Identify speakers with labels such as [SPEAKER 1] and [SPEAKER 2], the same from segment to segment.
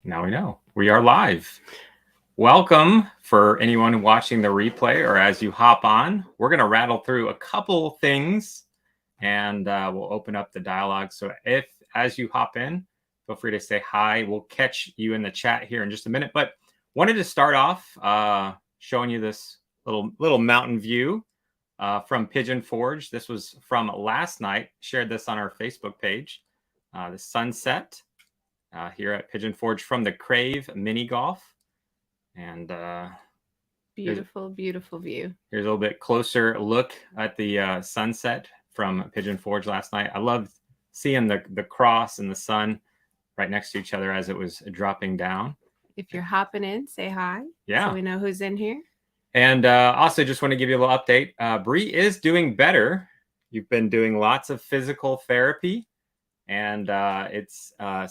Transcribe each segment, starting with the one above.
[SPEAKER 1] Now we know. We are live. Welcome for anyone watching the replay or as you hop on. We're going to rattle through a couple things and we'll open up the dialogue. So as you hop in, feel free to say hi. We'll catch you in the chat here in just a minute. But wanted to start off showing you this little mountain view from Pigeon Forge. This was from last night. Shared this on our Facebook page. The sunset. Here at Pigeon Forge from the Crave Mini Golf. And
[SPEAKER 2] beautiful view.
[SPEAKER 1] Here's a little bit closer look at the sunset from Pigeon Forge last night. I loved seeing the cross and the sun right next to each other as it was dropping down.
[SPEAKER 2] If you're hopping in, say hi.
[SPEAKER 1] Yeah.
[SPEAKER 2] So we know who's in here.
[SPEAKER 1] And also just want to give you a little update. Brie is doing better. You've been doing lots of physical therapy. And it's I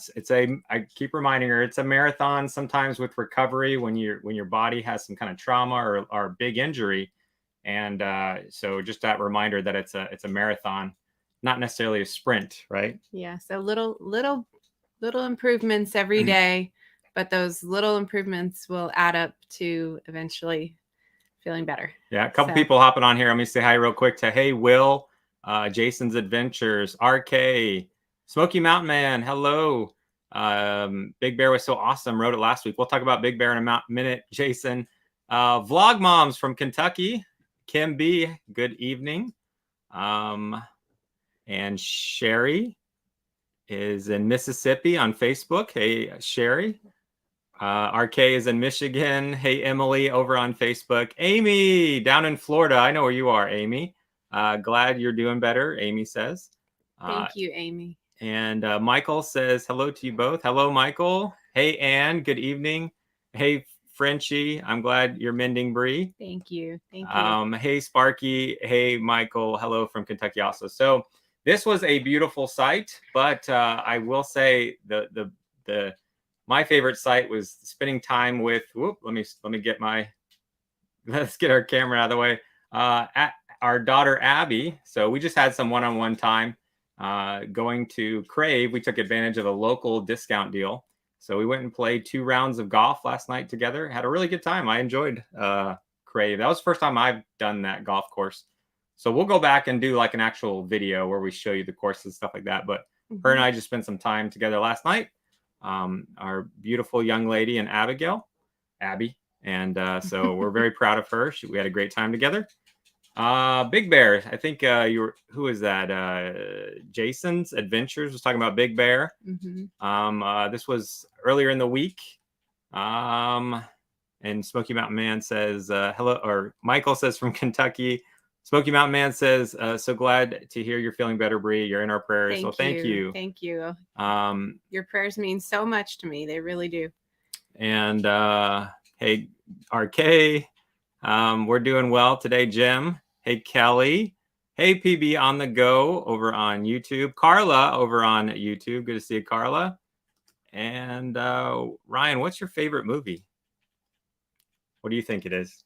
[SPEAKER 1] keep reminding her it's a marathon sometimes with recovery when your body has some kind of trauma or big injury. And so just that reminder that it's a marathon, not necessarily a sprint, right?
[SPEAKER 2] Yeah. So little improvements every day, but those little improvements will add up to eventually feeling better.
[SPEAKER 1] Yeah. A couple people hopping on here. Let me say hi real quick to Hey Will, Jason's Adventures, RK, Smoky Mountain Man, hello. Big Bear was so awesome. Wrote it last week. We'll talk about Big Bear in a minute. Jason, Vlog Moms from Kentucky, Kim B, good evening. And Sherry is in Mississippi on Facebook. Hey, Sherry. RK is in Michigan. Hey, Emily over on Facebook. Amy down in Florida. I know where you are, Amy. Glad you're doing better, Amy says.
[SPEAKER 2] Thank you, Amy.
[SPEAKER 1] And Michael says hello to you both. Hello, Michael. Hey, Anne. Good evening. Hey, Frenchie. I'm glad you're mending, Brie.
[SPEAKER 2] Thank you. Thank you.
[SPEAKER 1] Hey, Sparky. Hey, Michael. Hello from Kentucky also. So this was a beautiful sight, but I will say my favorite sight was spending time with. Let me get let's get our camera out of the way. At our daughter Abby. So we just had some one-on-one time. Going to Crave, we took advantage of a local discount deal. So we went and played 2 rounds of golf last night together. Had a really good time. I enjoyed Crave. That was the first time I've done that golf course. So we'll go back and do like an actual video where we show you the course and stuff like that. But her and I just spent some time together last night. Our beautiful young lady and Abby. And so we're very proud of her. We had a great time together. Big Bear, I think who is that? Jason's Adventures was talking about Big Bear. This was earlier in the week. And Smoky Mountain Man says hello, or Michael says from Kentucky. Smoky Mountain Man says, so glad to hear you're feeling better, Brie. You're in our prayers. Thank you.
[SPEAKER 2] Thank you. Your prayers mean so much to me. They really do.
[SPEAKER 1] And hey, RK, we're doing well today, Jim. Hey, Kelly. Hey, PB on the go over on YouTube. Carla over on YouTube. Good to see you, Carla. And Ryan, what's your favorite movie? What do you think it is?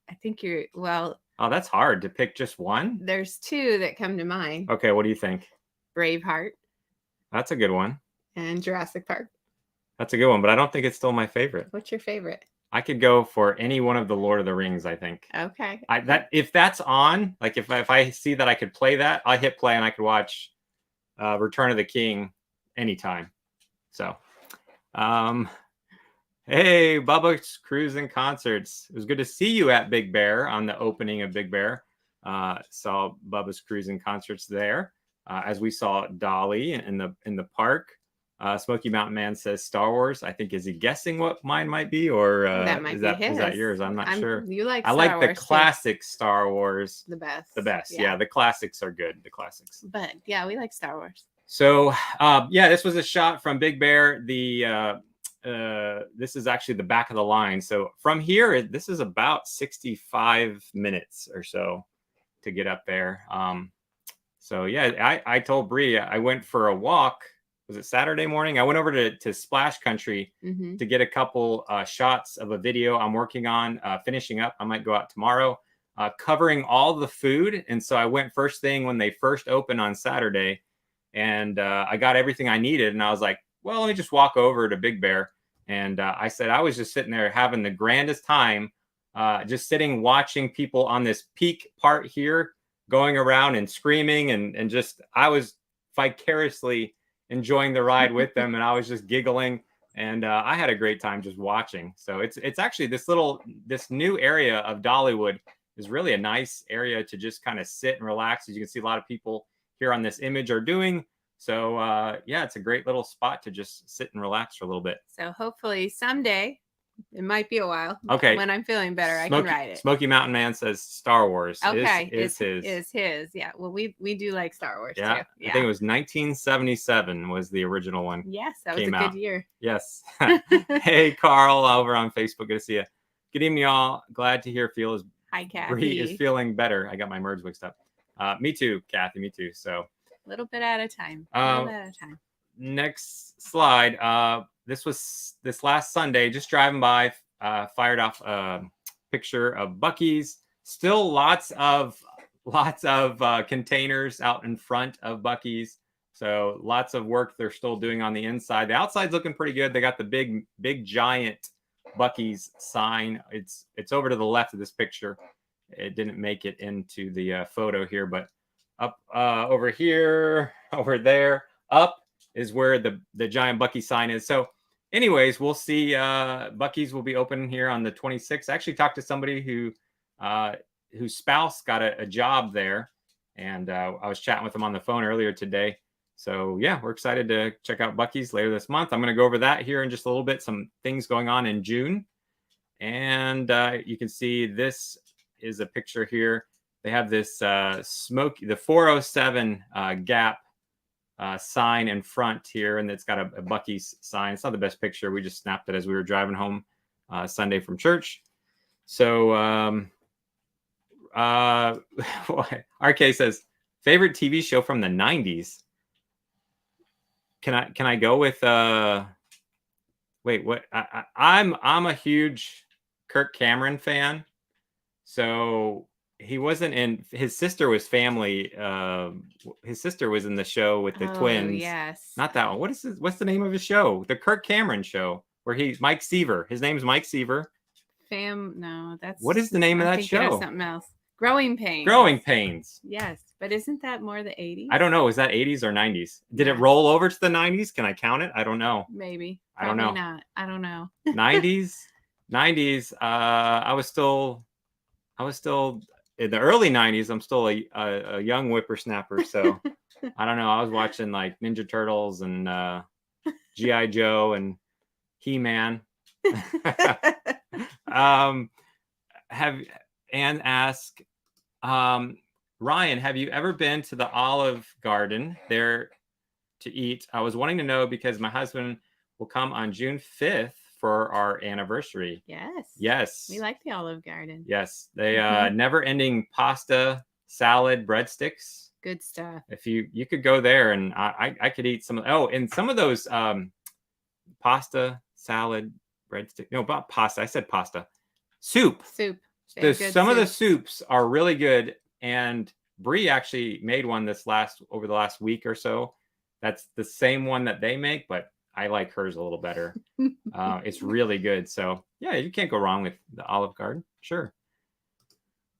[SPEAKER 2] I think
[SPEAKER 1] Oh, that's hard to pick just one.
[SPEAKER 2] There's 2 that come to mind.
[SPEAKER 1] Okay, what do you think?
[SPEAKER 2] Braveheart.
[SPEAKER 1] That's a good one.
[SPEAKER 2] And Jurassic Park.
[SPEAKER 1] That's a good one, but I don't think it's still my favorite.
[SPEAKER 2] What's your favorite?
[SPEAKER 1] I could go for any one of the Lord of the Rings, I think.
[SPEAKER 2] Okay.
[SPEAKER 1] If that's on, like if I see that I could play that, I hit play and I could watch Return of the King anytime. So, hey, Bubba's Cruising Concerts. It was good to see you at Big Bear on the opening of Big Bear. Saw Bubba's Cruising Concerts there, as we saw Dolly in the park. Smoky Mountain Man says Star Wars. I think, is he guessing what mine might be, or
[SPEAKER 2] that might be his.
[SPEAKER 1] Is that yours? I'm not sure.
[SPEAKER 2] You like
[SPEAKER 1] Star Wars the classic too. Star Wars.
[SPEAKER 2] The best.
[SPEAKER 1] The best. Yeah, the classics are good. The classics.
[SPEAKER 2] But yeah, we like Star Wars.
[SPEAKER 1] So yeah, this was a shot from Big Bear. This is actually the back of the line. So from here, this is about 65 minutes or so to get up there. So yeah, I told Brie I went for a walk. Was it Saturday morning? I went over to Splash Country to get a couple shots of a video I'm working on, finishing up. I might go out tomorrow, covering all the food. And so I went first thing when they first opened on Saturday, and I got everything I needed. And I was like, well, let me just walk over to Big Bear. And I said, I was just sitting there having the grandest time, just sitting watching people on this peak part here going around and screaming. And just, I was vicariously enjoying the ride with them. And I was just giggling. And I had a great time just watching. So it's actually this new area of Dollywood is really a nice area to just kind of sit and relax. As you can see, a lot of people here on this image are doing. So yeah, it's a great little spot to just sit and relax for a little bit.
[SPEAKER 2] So hopefully someday, it might be a while.
[SPEAKER 1] Okay.
[SPEAKER 2] When I'm feeling better, I can ride it.
[SPEAKER 1] Smoky Mountain Man says Star Wars.
[SPEAKER 2] Okay.
[SPEAKER 1] Is his.
[SPEAKER 2] Is his. Yeah. Well, we do like Star Wars too.
[SPEAKER 1] Yeah. I think it was 1977 was the original one.
[SPEAKER 2] Yes, that was a good year.
[SPEAKER 1] Yes. Hey, Carl, over on Facebook. Good to see you. Good evening, y'all. Glad to hear
[SPEAKER 2] Hi, Kathy.
[SPEAKER 1] Brie is feeling better. I got my words mixed up. Me too, Kathy. Me too. So.
[SPEAKER 2] A little bit at a time.
[SPEAKER 1] Next slide. This last Sunday, just driving by, fired off a picture of Buc-ee's. Still lots of containers out in front of Buc-ee's. So lots of work they're still doing on the inside. The outside's looking pretty good. They got the big giant Buc-ee's sign. It's over to the left of this picture. It didn't make it into the photo here, but up over here, over there, up is where the giant Buc-ee sign is. So anyways, we'll see. Buc-ee's will be open here on the 26th. I actually talked to somebody whose spouse got a job there, and I was chatting with him on the phone earlier today. So yeah, we're excited to check out Buc-ee's later this month. I'm going to go over that here in just a little bit, some things going on in June. And you can see this is a picture here. They have this Smoky, the 407 Gap sign in front here, and it's got a Buc-ee's sign. It's not the best picture. We just snapped it as we were driving home Sunday from church. So RK says, favorite TV show from the 90s. Can I go with wait, what? I'm a huge Kirk Cameron fan. So he wasn't in. His sister was family. His sister was in the show with the twins.
[SPEAKER 2] Yes.
[SPEAKER 1] Not that one. What's the name of his show? The Kirk Cameron show, where he's Mike Seaver. His name's Mike Seaver.
[SPEAKER 2] No, that's.
[SPEAKER 1] What is the name of that show?
[SPEAKER 2] Something else. Growing Pains.
[SPEAKER 1] Growing Pains.
[SPEAKER 2] Yes, but isn't that more the 80s?
[SPEAKER 1] I don't know. Is that 80s or 90s? Did it roll over to the 90s? Can I count it? I don't know.
[SPEAKER 2] Maybe.
[SPEAKER 1] I don't know.
[SPEAKER 2] Not. I don't know.
[SPEAKER 1] 90s. I was still in the early 90s. I'm still a young whippersnapper. So I don't know. I was watching like Ninja Turtles and G.I. Joe and He-Man. Anne asked, Ryan, have you ever been to the Olive Garden there to eat? I was wanting to know because my husband will come on June 5th for our anniversary. Yes.
[SPEAKER 2] We like the Olive Garden.
[SPEAKER 1] Yes. They never-ending pasta, salad, breadsticks.
[SPEAKER 2] Good stuff.
[SPEAKER 1] If you could go there, and I could eat some of. Oh, and some of those pasta, salad, breadstick. No, not pasta. I said pasta. Soup. Some of the soups are really good, and Brie actually made one over the last week or so. That's the same one that they make, but I like hers a little better. It's really good. So yeah, you can't go wrong with the Olive Garden. Sure.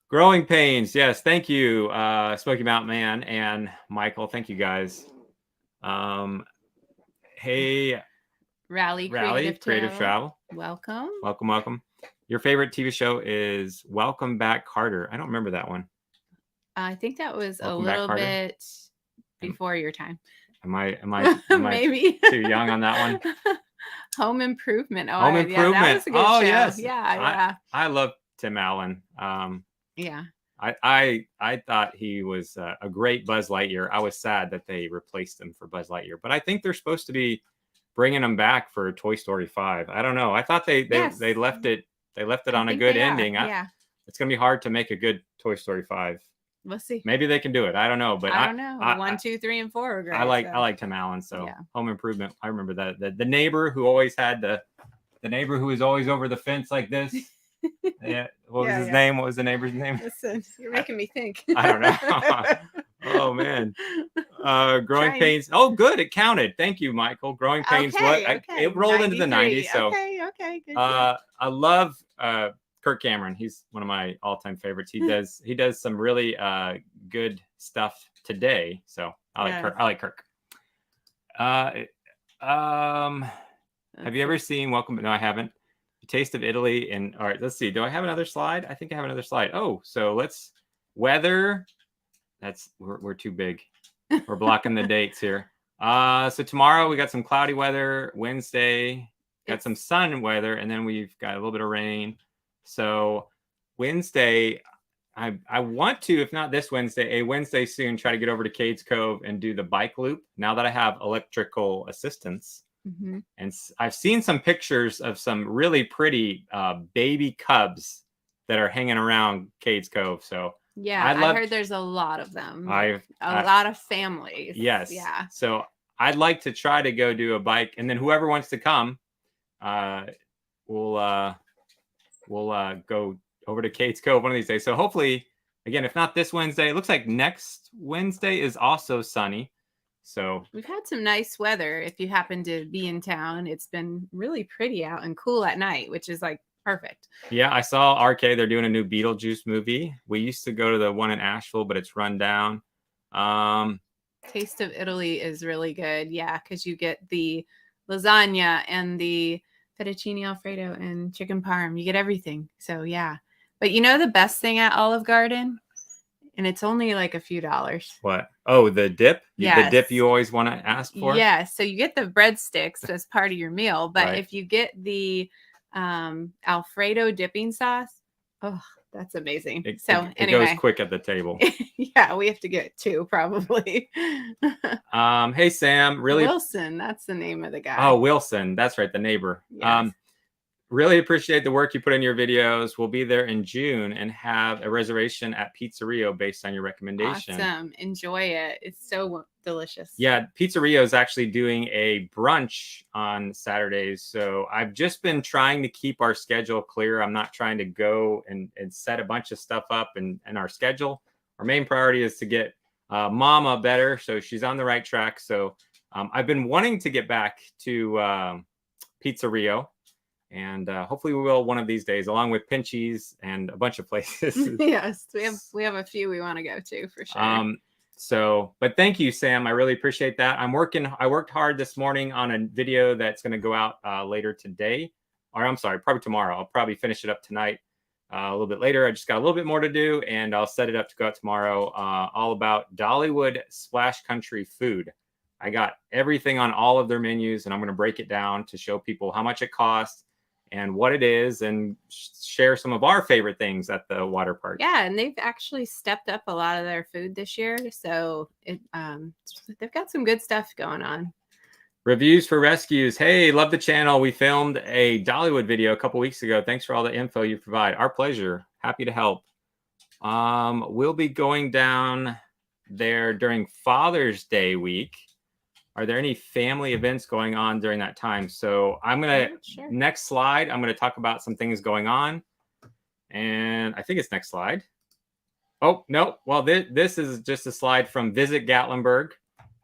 [SPEAKER 1] Growing Pains. Yes. Thank you, Smoky Mountain Man and Michael. Thank you guys. Hey,
[SPEAKER 2] Rally Creative
[SPEAKER 1] Travel.
[SPEAKER 2] Welcome.
[SPEAKER 1] Your favorite TV show is Welcome Back, Carter. I don't remember that one.
[SPEAKER 2] I think that was Welcome a little bit before your time.
[SPEAKER 1] Am I
[SPEAKER 2] maybe
[SPEAKER 1] too young on that one?
[SPEAKER 2] Home Improvement.
[SPEAKER 1] Home Improvement.
[SPEAKER 2] Yeah, that was a good show.
[SPEAKER 1] Yes.
[SPEAKER 2] Yeah.
[SPEAKER 1] I love Tim Allen.
[SPEAKER 2] Yeah.
[SPEAKER 1] I thought he was a great Buzz Lightyear. I was sad that they replaced him for Buzz Lightyear, but I think they're supposed to be bringing him back for Toy Story 5. I don't know. I thought they left it. They left it on a good ending. It's gonna be hard to make a good Toy Story 5.
[SPEAKER 2] We'll see.
[SPEAKER 1] Maybe they can do it. I don't know. But
[SPEAKER 2] I don't know. 1, 2, 3, and 4 are great.
[SPEAKER 1] I like Tim Allen. So Home Improvement. I remember that. The neighbor who always had the neighbor who was always over the fence like this. Yeah. What was his name? What was the neighbor's name?
[SPEAKER 2] Listen, you're making me think.
[SPEAKER 1] I don't know. Oh man. Growing
[SPEAKER 2] Trying.
[SPEAKER 1] Pains. Oh, good. It counted. Thank you, Michael. Growing Pains.
[SPEAKER 2] Okay.
[SPEAKER 1] It rolled into the 90s. So
[SPEAKER 2] Okay. Good.
[SPEAKER 1] I love Kirk Cameron. He's one of my all-time favorites. He does some really good stuff today. So I like Kirk. I like Kirk. Have you ever seen Welcome? No, I haven't. Taste of Italy. And all right, let's see. Do I have another slide? I think I have another slide. Oh, so let's weather. We're too big. We're blocking the dates here. So tomorrow we got some cloudy weather. Wednesday got some sun weather, and then we've got a little bit of rain. So Wednesday, I want to, if not this Wednesday, a Wednesday soon, try to get over to Cades Cove and do the bike loop. Now that I have electrical assistance. Mm-hmm. And I've seen some pictures of some really pretty baby cubs that are hanging around Cades Cove. So
[SPEAKER 2] yeah, I heard there's a lot of them. A lot of families.
[SPEAKER 1] Yes.
[SPEAKER 2] Yeah.
[SPEAKER 1] So I'd like to try to go do a bike, and then whoever wants to come, we'll go over to Cades Cove one of these days. So hopefully, again, if not this Wednesday, it looks like next Wednesday is also sunny. So
[SPEAKER 2] we've had some nice weather. If you happen to be in town, it's been really pretty out and cool at night, which is like perfect.
[SPEAKER 1] Yeah, I saw RK. They're doing a new Beetlejuice movie. We used to go to the one in Asheville, but it's run down.
[SPEAKER 2] Taste of Italy is really good. Yeah, because you get the lasagna and the fettuccine alfredo and chicken parm. You get everything. So yeah. But you know the best thing at Olive Garden? And it's only like a few dollars.
[SPEAKER 1] What? Oh, the dip?
[SPEAKER 2] Yes.
[SPEAKER 1] The dip you always want to ask for?
[SPEAKER 2] Yeah. So you get the breadsticks as part of your meal. But
[SPEAKER 1] right.
[SPEAKER 2] If you get the Alfredo dipping sauce, oh, that's amazing.
[SPEAKER 1] It goes quick at the table.
[SPEAKER 2] Yeah, we have to get two probably.
[SPEAKER 1] Hey, Sam.
[SPEAKER 2] Wilson. That's the name of the guy.
[SPEAKER 1] Oh, Wilson. That's right. The neighbor. Yes. Really appreciate the work you put in your videos. We'll be there in June and have a reservation at Pizzeria based on your recommendation.
[SPEAKER 2] Awesome. Enjoy it. It's so delicious.
[SPEAKER 1] Yeah, Pizzeria is actually doing a brunch on Saturdays. So I've just been trying to keep our schedule clear. I'm not trying to go and set a bunch of stuff up in our schedule. Our main priority is to get Mama better. So she's on the right track. So I've been wanting to get back to Pizzeria. And hopefully we will one of these days, along with Pinchies and a bunch of places.
[SPEAKER 2] Yes, we have a few we want to go to for sure.
[SPEAKER 1] But thank you, Sam. I really appreciate that. I worked hard this morning on a video that's going to go out later today. Or I'm sorry, probably tomorrow. I'll probably finish it up tonight a little bit later. I just got a little bit more to do, and I'll set it up to go out tomorrow. All about Dollywood Splash Country food. I got everything on all of their menus, and I'm going to break it down to show people how much it costs and what it is, and share some of our favorite things at the water park.
[SPEAKER 2] Yeah, and they've actually stepped up a lot of their food this year, so they've got some good stuff going on.
[SPEAKER 1] Reviews for rescues. Hey, love the channel. We filmed a Dollywood video a couple weeks ago. Thanks for all the info you provide. Our pleasure. Happy to help. We'll be going down there during Father's Day week. Are there any family events going on during that time? So I'm going to, next slide, I'm going to talk about some things going on. And I think it's next slide. Oh, no. Well, this is just a slide from Visit Gatlinburg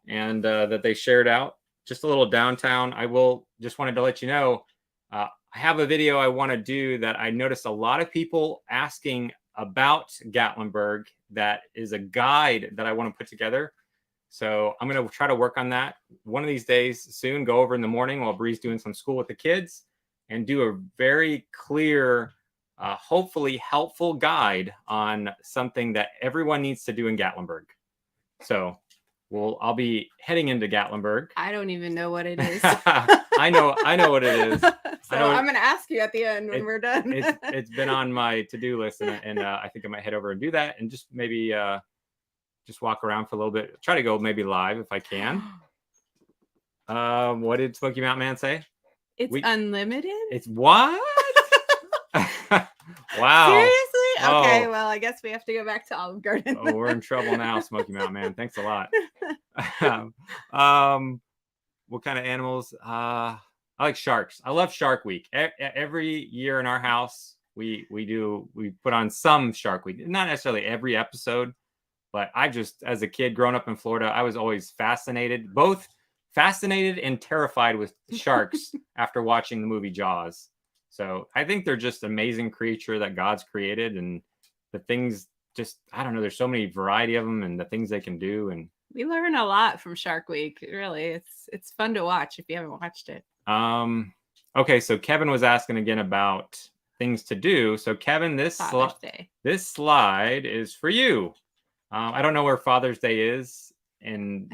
[SPEAKER 1] and that they shared out. Just a little downtown. Just wanted to let you know, I have a video I want to do that I noticed a lot of people asking about Gatlinburg. That is a guide that I want to put together. So I'm going to try to work on that one of these days soon, go over in the morning while Brie's doing some school with the kids and do a very clear, hopefully helpful guide on something that everyone needs to do in Gatlinburg. So I'll be heading into Gatlinburg.
[SPEAKER 2] I don't even know what it is.
[SPEAKER 1] I know what it is.
[SPEAKER 2] So I'm going to ask you at the end when we're done.
[SPEAKER 1] It's been on my to-do list, and I think I might head over and do that and just maybe just walk around for a little bit. Try to go maybe live if I can. What did Smoky Mountain Man say?
[SPEAKER 2] It's unlimited?
[SPEAKER 1] It's what? Wow.
[SPEAKER 2] Seriously? Okay, well, I guess we have to go back to Olive Garden.
[SPEAKER 1] Oh, we're in trouble now, Smoky Mountain Man. Thanks a lot. What kind of animals? I like sharks. I love Shark Week. Every year in our house, we put on some Shark Week. Not necessarily every episode, But I just, as a kid growing up in Florida, I was always fascinated, both fascinated and terrified with sharks after watching the movie Jaws. So I think they're just an amazing creature that God's created, and the things just, I don't know, there's so many variety of them and the things they can do. And
[SPEAKER 2] we learn a lot from Shark Week. Really, it's fun to watch if you haven't watched it.
[SPEAKER 1] Okay, so Kevin was asking again about things to do. So Kevin, this slide is for you. I don't know where Father's Day is
[SPEAKER 2] I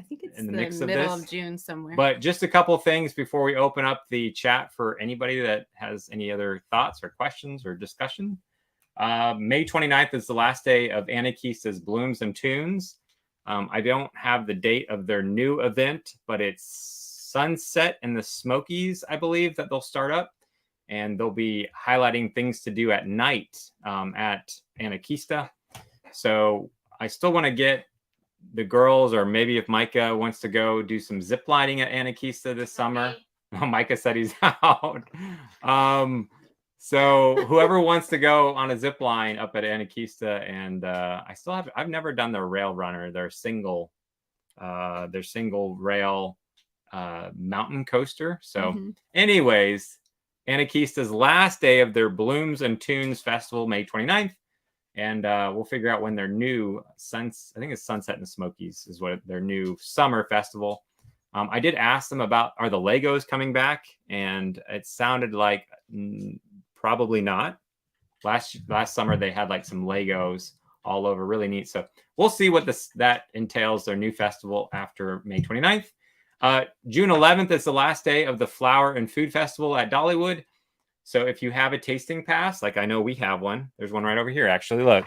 [SPEAKER 2] think it's
[SPEAKER 1] in the mix
[SPEAKER 2] middle
[SPEAKER 1] of this,
[SPEAKER 2] of June somewhere.
[SPEAKER 1] But just a couple things before we open up the chat for anybody that has any other thoughts or questions or discussion. May 29th is the last day of Anakista's Blooms and Tunes. I don't have the date of their new event, but it's sunset in the Smokies, I believe, that they'll start up. And they'll be highlighting things to do at night at Anakista. So I still want to get the girls, or maybe if Micah wants to go do some zip lining at Anakista this summer. Oh, Micah said he's out. So whoever wants to go on a zip line up at Anakista, and I've never done the rail runner, their single rail mountain coaster. So anyways, Anakista's last day of their Blooms and Tunes Festival, May 29th. And we'll figure out when their new I think it's Sunset in the Smokies is what their new summer festival. I did ask them about, are the Legos coming back? And it sounded like probably not. Last summer, they had like some Legos all over, really neat. So we'll see what that entails, their new festival after May 29th. June 11th is the last day of the Flower and Food Festival at Dollywood. So if you have a tasting pass, like I know we have one, there's one right over here, actually, look.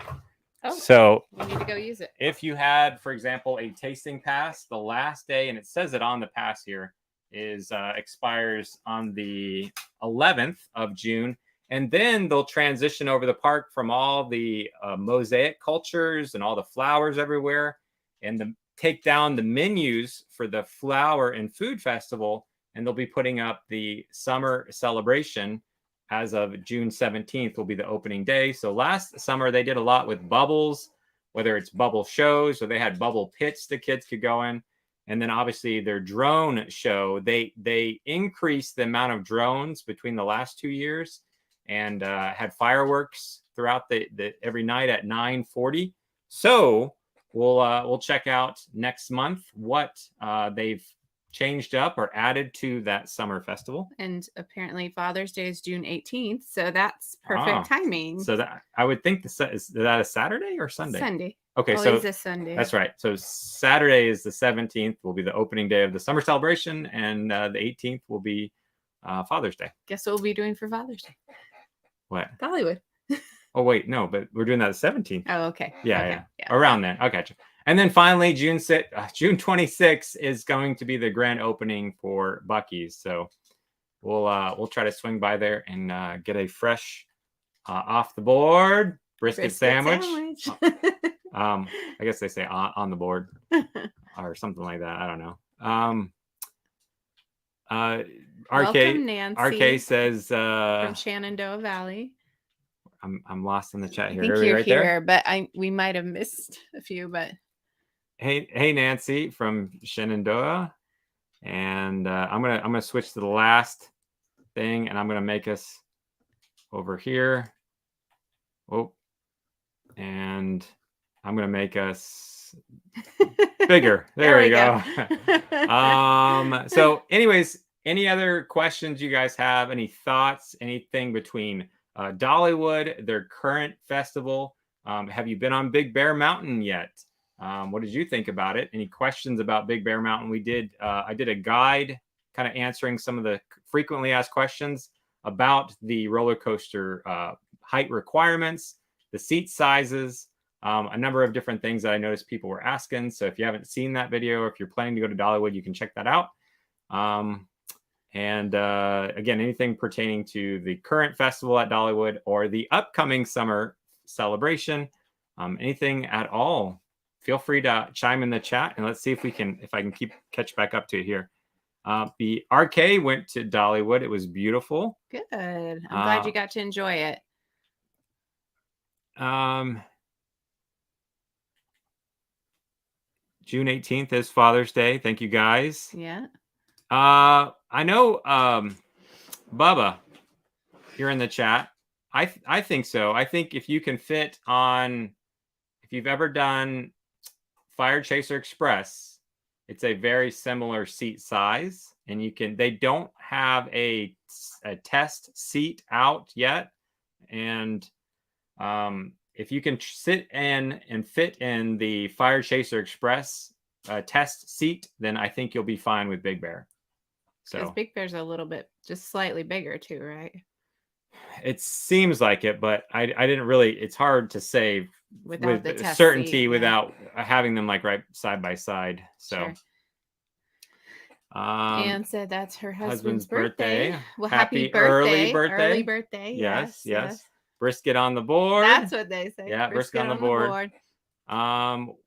[SPEAKER 2] Oh,
[SPEAKER 1] so
[SPEAKER 2] we need to go use it.
[SPEAKER 1] If you had, for example, a tasting pass, the last day, and it says it on the pass here, is expires on the 11th of June. And then they'll transition over the park from all the mosaic cultures and all the flowers everywhere, and take down the menus for the Flower and Food Festival, and they'll be putting up the summer celebration. As of June 17th will be the opening day. So last summer they did a lot with bubbles, whether it's bubble shows or they had bubble pits the kids could go in. And then obviously their drone show, they increased the amount of drones between the last 2 years, and had fireworks throughout the every night at 9:40. So we'll check out next month what they've changed up or added to that summer festival.
[SPEAKER 2] And apparently Father's Day is June 18th, so that's perfect timing.
[SPEAKER 1] So that I would think is that a Saturday or Sunday?
[SPEAKER 2] Sunday.
[SPEAKER 1] Okay, so
[SPEAKER 2] it's a Sunday.
[SPEAKER 1] That's right. So Saturday is the 17th, will be the opening day of the summer celebration, and the 18th will be Father's Day.
[SPEAKER 2] Guess what we'll be doing for Father's Day?
[SPEAKER 1] What?
[SPEAKER 2] Dollywood.
[SPEAKER 1] Oh wait, no, but we're doing that the 17th.
[SPEAKER 2] Oh, okay.
[SPEAKER 1] Yeah. Around then. Okay. And then finally, June 26th is going to be the grand opening for Buc-ee's. So we'll try to swing by there and get a fresh off the board brisket sandwich. I guess they say on the board or something like that. I don't know.
[SPEAKER 2] Welcome, Nancy.
[SPEAKER 1] RK says
[SPEAKER 2] from Shenandoah Valley.
[SPEAKER 1] I'm lost in the chat here.
[SPEAKER 2] I think you're right here, there? But we might have missed a few. But
[SPEAKER 1] hey, Nancy from Shenandoah, and I'm gonna switch to the last thing, and I'm gonna make us over here. Oh, and I'm gonna make us bigger. There we go. So, anyways, any other questions you guys have? Any thoughts? Anything between Dollywood, their current festival? Have you been on Big Bear Mountain yet? What did you think about it? Any questions about Big Bear Mountain? I did a guide kind of answering some of the frequently asked questions about the roller coaster height requirements, the seat sizes, a number of different things that I noticed people were asking. So if you haven't seen that video, or if you're planning to go to Dollywood, you can check that out. And again, anything pertaining to the current festival at Dollywood or the upcoming summer celebration, anything at all, feel free to chime in the chat, and let's see if I can catch back up to it here. The RK went to Dollywood. It was beautiful.
[SPEAKER 2] Good. I'm glad you got to enjoy it.
[SPEAKER 1] June 18th is Father's Day. Thank you guys.
[SPEAKER 2] Yeah.
[SPEAKER 1] I know, Bubba, you're in the chat. I think so. I think if you can fit on, if you've ever done Fire Chaser Express, it's a very similar seat size, and you can. They don't have a test seat out yet, and if you can sit in and fit in the Fire Chaser Express test seat, then I think you'll be fine with Big Bear.
[SPEAKER 2] Because
[SPEAKER 1] So
[SPEAKER 2] Big Bear's a little bit, just slightly bigger too, right?
[SPEAKER 1] it seems like it, but I didn't really. It's hard to say
[SPEAKER 2] Without the
[SPEAKER 1] with
[SPEAKER 2] test
[SPEAKER 1] certainty
[SPEAKER 2] seat, yeah.
[SPEAKER 1] without having them like right side by side. So.
[SPEAKER 2] Sure.
[SPEAKER 1] Anne
[SPEAKER 2] said that's her
[SPEAKER 1] husband's
[SPEAKER 2] husband's birthday. Well, happy
[SPEAKER 1] early
[SPEAKER 2] birthday.
[SPEAKER 1] birthday.
[SPEAKER 2] Early birthday.
[SPEAKER 1] Yes. Brisket on the board.
[SPEAKER 2] That's what they say.
[SPEAKER 1] Yeah, brisket on the board.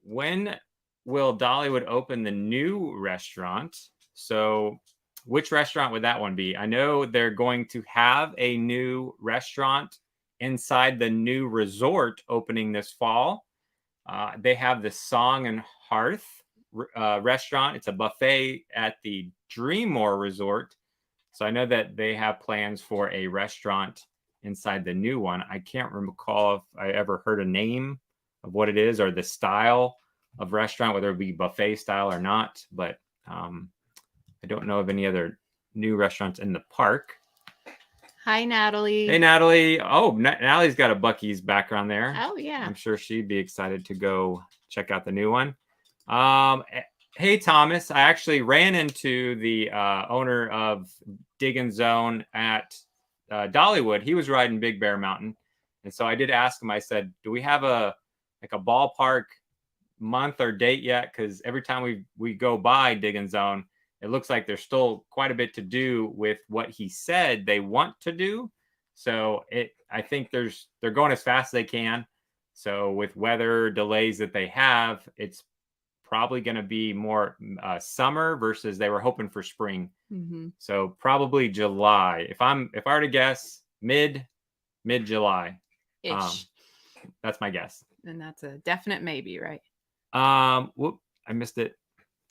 [SPEAKER 1] When will Dollywood open the new restaurant? So which restaurant would that one be? I know they're going to have a new restaurant inside the new resort opening this fall. They have the Song and Hearth restaurant. It's a buffet at the Dreammore Resort. So I know that they have plans for a restaurant inside the new one. I can't recall if I ever heard a name of what it is or the style of restaurant, whether it be buffet style or not. But I don't know of any other new restaurants in the park.
[SPEAKER 2] Hi, Natalie.
[SPEAKER 1] Hey, Natalie. Oh, Natalie's got a Buc-ee's background there.
[SPEAKER 2] Oh, yeah.
[SPEAKER 1] I'm sure she'd be excited to go check out the new one. Hey, Thomas. I actually ran into the owner of Dig and Zone at Dollywood. He was riding Big Bear Mountain. And so I did ask him, I said, do we have a ballpark month or date yet? Because every time we go by Dig and Zone, it looks like there's still quite a bit to do with what he said they want to do. So I think they're going as fast as they can. So with weather delays that they have, it's probably going to be more summer versus they were hoping for spring.
[SPEAKER 2] Mm-hmm.
[SPEAKER 1] So probably July. If I were to guess, mid July. That's my guess.
[SPEAKER 2] And that's a definite maybe, right?
[SPEAKER 1] Whoop, I missed it.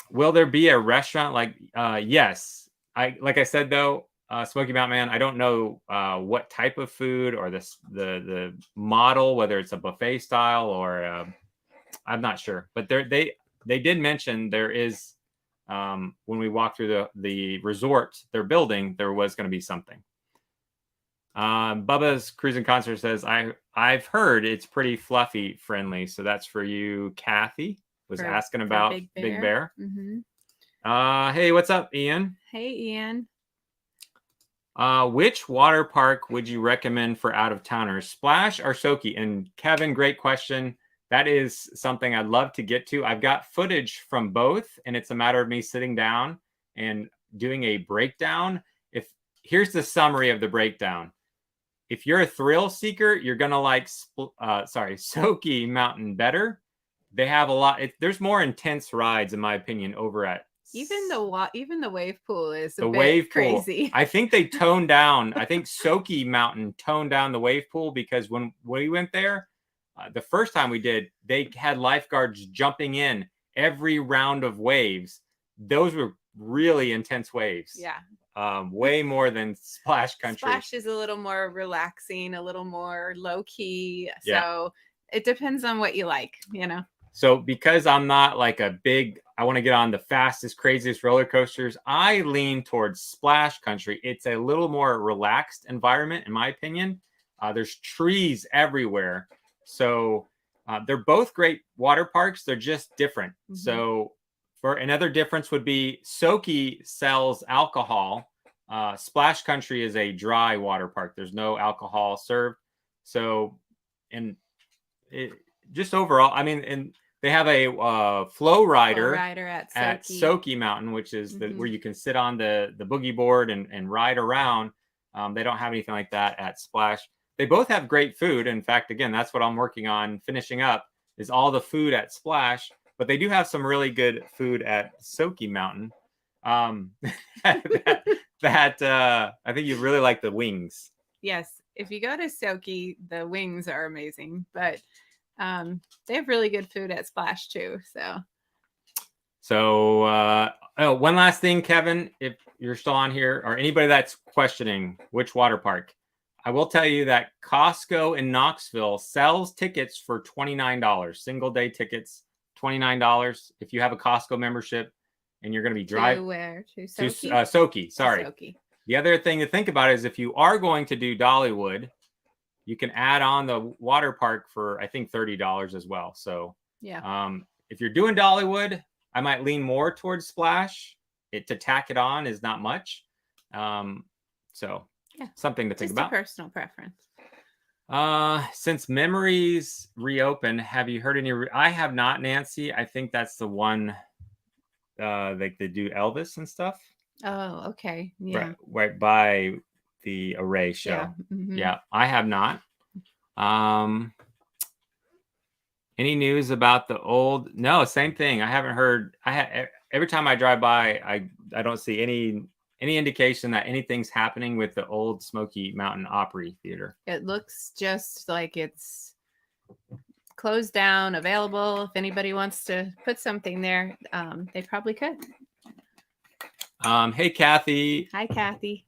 [SPEAKER 1] Will there be a restaurant? Yes. Like I said though, Smoky Mountain Man, I don't know what type of food or the model, whether it's a buffet style or I'm not sure. But they did mention there is when we walked through the resort they're building, there was going to be something. Bubba's Cruising Concert says I've heard it's pretty fluffy friendly, so that's for you, Kathy. Was asking about Big Bear.
[SPEAKER 2] Mm-hmm.
[SPEAKER 1] Hey, what's up, Ian?
[SPEAKER 2] Hey, Ian.
[SPEAKER 1] Which water park would you recommend for out-of-towners, Splash or Smoky? And Kevin, great question. That is something I'd love to get to. I've got footage from both, and it's a matter of me sitting down and doing a breakdown. Here's the summary of the breakdown. If you're a thrill seeker, you're gonna like Smoky Mountain better. They have a lot. There's more intense rides, in my opinion, over at
[SPEAKER 2] even the wave pool is
[SPEAKER 1] the wave
[SPEAKER 2] crazy.
[SPEAKER 1] Pool. I think they toned down. I think Smoky Mountain toned down the wave pool because when we went there, the first time we did, they had lifeguards jumping in every round of waves. Those were really intense waves.
[SPEAKER 2] Yeah.
[SPEAKER 1] Way more than Splash Country.
[SPEAKER 2] Splash is a little more relaxing, a little more low key. Yeah. So it depends on what you like,
[SPEAKER 1] So because I'm not like I want to get on the fastest, craziest roller coasters, I lean towards Splash Country. It's a little more relaxed environment, in my opinion. There's trees everywhere. So they're both great water parks. They're just different. Mm-hmm. So for another difference would be Smoky sells alcohol. Splash Country is a dry water park. There's no alcohol served. So, just overall, I mean, and they have a flow rider at Smoky Mountain, which is where you can sit on the boogie board and ride around. They don't have anything like that at Splash. They both have great food. In fact, again, that's what I'm working on finishing up is all the food at Splash. But they do have some really good food at Smoky Mountain. I think you really like the wings.
[SPEAKER 2] Yes, if you go to Smoky, the wings are amazing. But they have really good food at Splash too. So
[SPEAKER 1] So, oh, one last thing, Kevin, if you're still on here, or anybody that's questioning which water park, I will tell you that Costco in Knoxville sells tickets for $29, single day tickets, $29. If you have a Costco membership and you're going to be driving
[SPEAKER 2] where? To
[SPEAKER 1] to
[SPEAKER 2] Smoky?
[SPEAKER 1] Smoky, sorry.
[SPEAKER 2] Smoky.
[SPEAKER 1] The other thing to think about is if you are going to do Dollywood, you can add on the water park for, I think, $30 as well. So
[SPEAKER 2] yeah,
[SPEAKER 1] if you're doing Dollywood, I might lean more towards Splash. To tack it on is not much. So
[SPEAKER 2] yeah,
[SPEAKER 1] something to think
[SPEAKER 2] just
[SPEAKER 1] about.
[SPEAKER 2] A personal preference.
[SPEAKER 1] Since Memories reopened, have you heard any? I have not, Nancy. I think that's the one. Like they do Elvis and stuff.
[SPEAKER 2] Oh, okay. Yeah.
[SPEAKER 1] Right by the Array show.
[SPEAKER 2] Yeah. Mm-hmm.
[SPEAKER 1] Yeah, I have not. Any news about the old? No, same thing. I haven't heard. Every time I drive by, I don't see any indication that anything's happening with the old Smoky Mountain Opry Theater.
[SPEAKER 2] It looks just like it's closed down, available. If anybody wants to put something there, they probably could.
[SPEAKER 1] Hey, Kathy.
[SPEAKER 2] Hi, Kathy.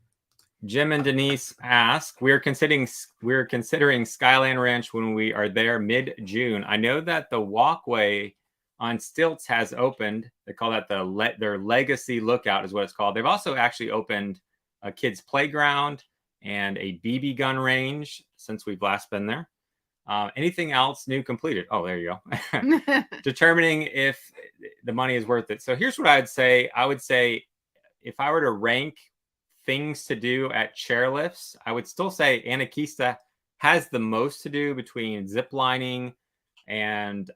[SPEAKER 1] Jim and Denise ask, we're considering Skyland Ranch when we are there mid-June. I know that the walkway on stilts has opened. They call that their Legacy Lookout is what it's called. They've also actually opened a kids playground and a BB gun range since we've last been there. Anything else new completed? Oh, there you go. Determining if the money is worth it. So here's what I'd say. I would say if I were to rank things to do at chairlifts, I would still say Anakeesta has the most to do between zip lining and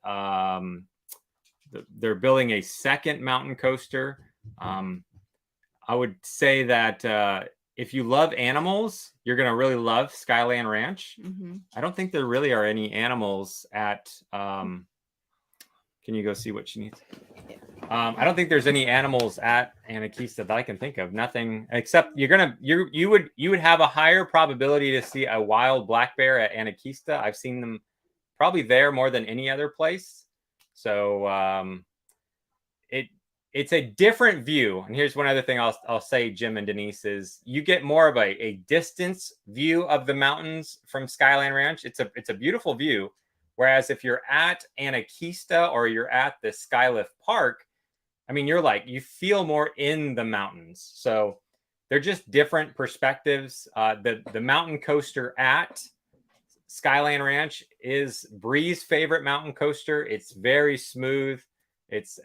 [SPEAKER 1] they're building a second mountain coaster. I would say that if you love animals, you're going to really love Skyland Ranch. Mm-hmm. I don't think there really are any animals at can you go see what she needs? I don't think there's any animals at Anakeesta that I can think of. Nothing except you would have a higher probability to see a wild black bear at Anakeesta. I've seen them probably there more than any other place. So it's a different view. And here's one other thing I'll say, Jim and Denise, is you get more of a distance view of the mountains from Skyland Ranch. It's a beautiful view. Whereas if you're at Anakeesta or you're at the Skylift Park, I mean, you feel more in the mountains. So they're just different perspectives. The mountain coaster at Skyland Ranch is Brie's favorite mountain coaster. It's very smooth. It's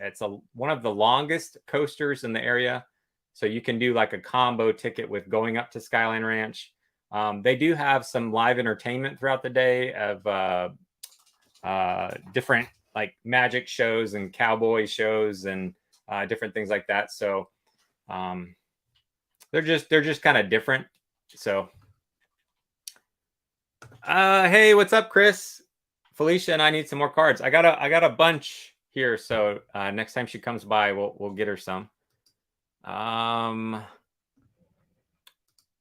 [SPEAKER 1] one of the longest coasters in the area. So you can do like a combo ticket with going up to Skyland Ranch. They do have some live entertainment throughout the day of different like magic shows and cowboy shows and different things like that. So they're just kind of different. So hey, what's up, Chris? Felicia and I need some more cards. I got a bunch here. So next time she comes by, we'll get her some.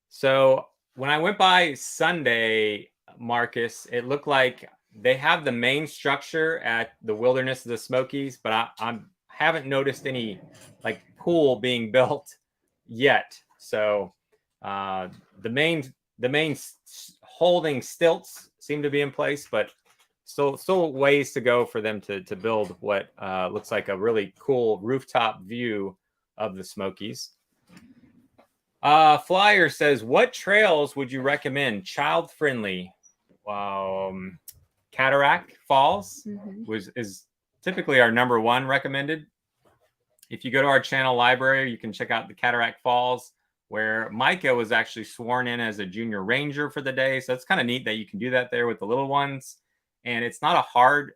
[SPEAKER 1] So when I went by Sunday, Marcus, it looked like they have the main structure at the Wilderness of the Smokies, but I haven't noticed any like pool being built yet. So the main holding stilts seem to be in place, but still ways to go for them to build what looks like a really cool rooftop view of the Smokies. Flyer says, what trails would you recommend child friendly? Cataract Falls is typically our number one recommended. If you go to our channel library, you can check out the Cataract Falls, where Micah was actually sworn in as a junior ranger for the day. So it's kind of neat that you can do that there with the little ones. And it's not a hard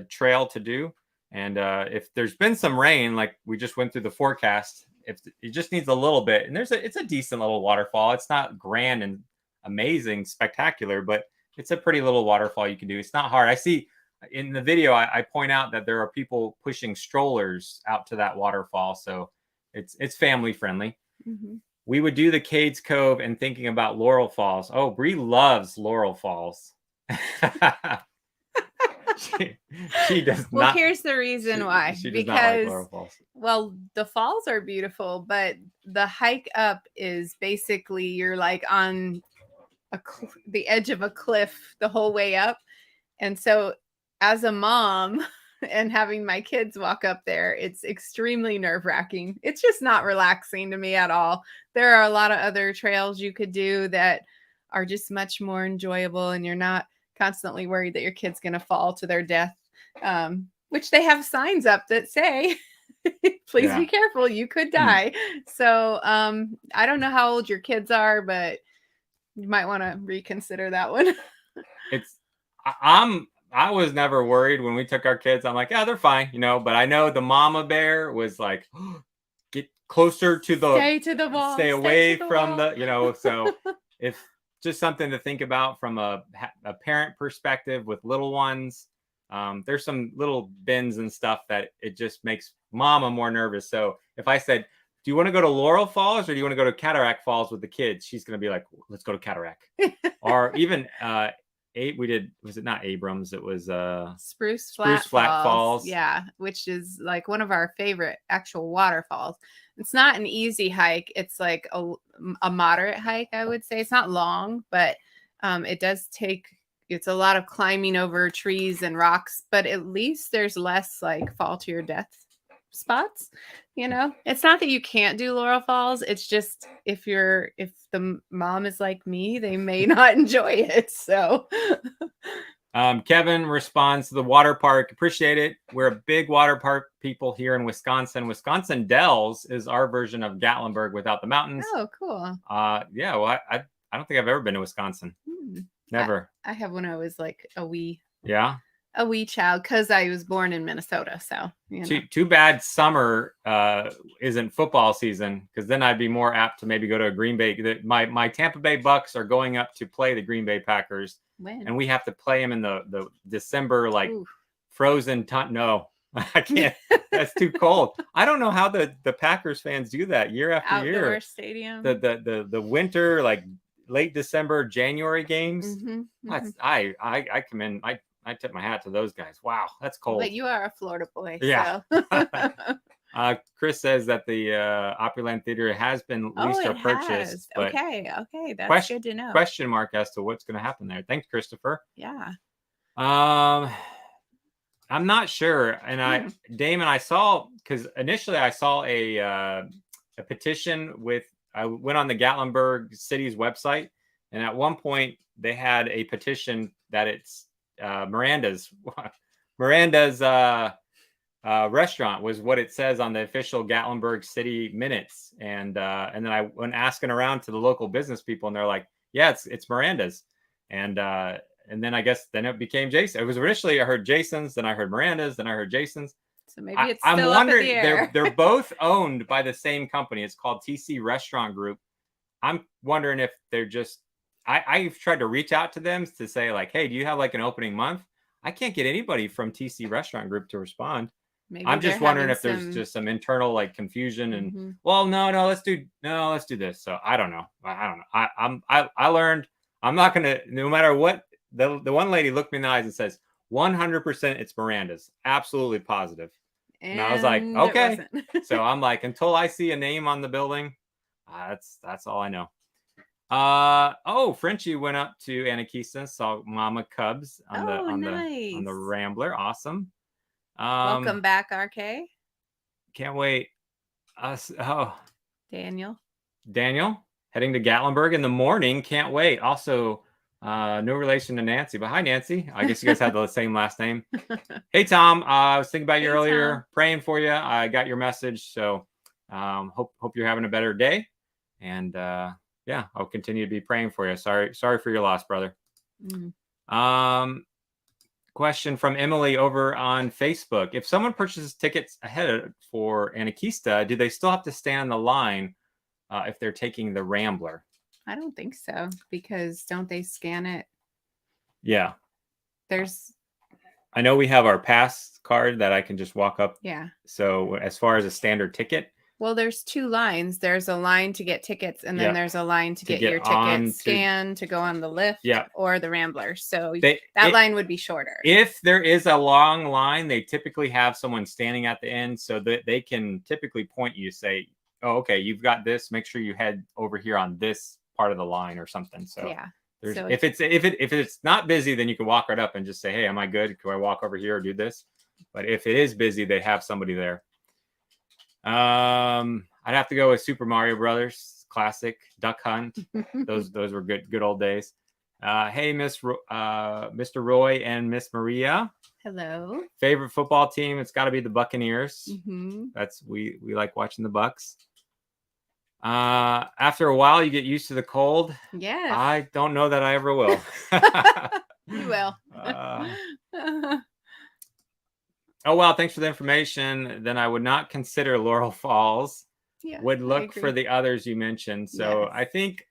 [SPEAKER 1] trail to do. And if there's been some rain, like we just went through the forecast, if it just needs a little bit, and it's a decent little waterfall. It's not grand and amazing, spectacular, but it's a pretty little waterfall you can do. It's not hard. I see in the video, I point out that there are people pushing strollers out to that waterfall. So it's family friendly. Mm-hmm. We would do the Cades Cove and thinking about Laurel Falls. Oh, Brie loves Laurel Falls. She does
[SPEAKER 2] Well,
[SPEAKER 1] not.
[SPEAKER 2] here's the reason why.
[SPEAKER 1] She does not like
[SPEAKER 2] Because,
[SPEAKER 1] Laurel Falls.
[SPEAKER 2] well, the falls are beautiful, but the hike up is basically you're like on the edge of a cliff the whole way up. And so, as a mom and having my kids walk up there, it's extremely nerve-wracking. It's just not relaxing to me at all. There are a lot of other trails you could do that are just much more enjoyable, and you're not constantly worried that your kid's going to fall to their death, which they have signs up that say, please be careful, you could die. So I don't know how old your kids are, but you might want to reconsider that one.
[SPEAKER 1] I was never worried when we took our kids. I'm like, yeah, they're fine, but I know the mama bear was like, get closer to the,
[SPEAKER 2] stay to the wall,
[SPEAKER 1] stay away from the, so if just something to think about from a parent perspective with little ones. There's some little bends and stuff that it just makes mama more nervous. So if I said, do you want to go to Laurel Falls or do you want to go to Cataract Falls with the kids? She's going to be like, let's go to Cataract. Or even was it not Abrams? It was
[SPEAKER 2] Spruce Flat Falls. Yeah, which is like one of our favorite actual waterfalls. It's not an easy hike. It's like a moderate hike, I would say. It's not long, but it does take, it's a lot of climbing over trees and rocks, but at least there's less like fall to your death spots. It's not that you can't do Laurel Falls. It's just if the mom is like me, they may not enjoy it. So
[SPEAKER 1] Kevin responds to the water park. Appreciate it. We're a big water park people here in Wisconsin. Wisconsin Dells is our version of Gatlinburg without the mountains.
[SPEAKER 2] Oh, cool.
[SPEAKER 1] Yeah. Well, I don't think I've ever been to Wisconsin. Never.
[SPEAKER 2] I have when I was like a wee child, because I was born in Minnesota. So
[SPEAKER 1] too bad summer isn't football season, because then I'd be more apt to maybe go to a Green Bay. My Tampa Bay Bucks are going up to play the Green Bay Packers.
[SPEAKER 2] When?
[SPEAKER 1] And we have to play them in the December frozen no. I can't. That's too cold. I don't know how the Packers fans do that year after year.
[SPEAKER 2] Outdoor stadium.
[SPEAKER 1] The winter, like late December, January games. I come in. I tip my hat to those guys. Wow, that's cold.
[SPEAKER 2] But you are a Florida boy.
[SPEAKER 1] Yeah.
[SPEAKER 2] So.
[SPEAKER 1] Chris says that the Opryland Theater has been leased or purchased.
[SPEAKER 2] But okay, that's good to know.
[SPEAKER 1] Question mark as to what's going to happen there. Thanks, Christopher.
[SPEAKER 2] Yeah.
[SPEAKER 1] I'm not sure, and Damon, I saw, because initially I saw a petition I went on the Gatlinburg City's website, and at one point they had a petition that it's Miranda's restaurant was what it says on the official Gatlinburg City minutes, and then I went asking around to the local business people, and they're like, yeah, it's Miranda's, and then I guess then it became Jason. It was initially I heard Jason's, then I heard Miranda's, then I heard Jason's.
[SPEAKER 2] So maybe it's still I'm wondering, up in the air.
[SPEAKER 1] They're both owned by the same company. It's called TC Restaurant Group. I'm wondering if they're just. I've tried to reach out to them to say like, hey, do you have like an opening month? I can't get anybody from TC Restaurant Group to respond. Maybe I'm just wondering if there's just some internal like confusion and well, no, let's do this. So I don't know. I learned I'm not gonna, no matter what. The one lady looked me in the eyes and says, 100% it's Miranda's. Absolutely positive. And I was like, okay. So I'm like, until I see a name on the building, that's all I know. Frenchie went up to Anakeesta, saw Mama Cubs on the Rambler. Awesome.
[SPEAKER 2] Welcome back, RK.
[SPEAKER 1] Can't wait.
[SPEAKER 2] Daniel
[SPEAKER 1] heading to Gatlinburg in the morning. Can't wait. Also, no relation to Nancy, but hi, Nancy. I guess you guys have the same last name. Hey, Tom. I was thinking about you earlier, Tom. Praying for you. I got your message, so hope you're having a better day. And yeah, I'll continue to be praying for you. Sorry for your loss, brother. Question from Emily over on Facebook: if someone purchases tickets ahead for Anakeesta, do they still have to stand in the line if they're taking the Rambler?
[SPEAKER 2] I don't think so, because don't they scan it?
[SPEAKER 1] Yeah.
[SPEAKER 2] I
[SPEAKER 1] know we have our pass card that I can just walk up.
[SPEAKER 2] Yeah.
[SPEAKER 1] So as far as a standard ticket,
[SPEAKER 2] Well, there's two lines. There's a line to get tickets, and then
[SPEAKER 1] Yep.
[SPEAKER 2] there's a line to get
[SPEAKER 1] get
[SPEAKER 2] your
[SPEAKER 1] on
[SPEAKER 2] tickets scanned to go on the lift
[SPEAKER 1] Yep.
[SPEAKER 2] or the Rambler. So that line would be shorter.
[SPEAKER 1] If there is a long line, they typically have someone standing at the end so that they can typically point you, say, oh, okay, you've got this. Make sure you head over here on this part of the line or something. So
[SPEAKER 2] yeah.
[SPEAKER 1] So if it's not busy, then you can walk right up and just say, hey, am I good? Can I walk over here or do this? But if it is busy, they have somebody there. I'd have to go with Super Mario Brothers, classic, Duck Hunt. Those were good old days. Hey, Mr. Roy and Miss Maria.
[SPEAKER 2] Hello.
[SPEAKER 1] Favorite football team? It's got to be the Buccaneers.
[SPEAKER 2] Mm-hmm.
[SPEAKER 1] We like watching the Bucks. After a while, you get used to the cold.
[SPEAKER 2] Yes.
[SPEAKER 1] I don't know that I ever will.
[SPEAKER 2] You will.
[SPEAKER 1] Oh, wow. Thanks for the information. Then I would not consider Laurel Falls.
[SPEAKER 2] Yeah,
[SPEAKER 1] would look for the others you mentioned. So
[SPEAKER 2] yes.
[SPEAKER 1] I think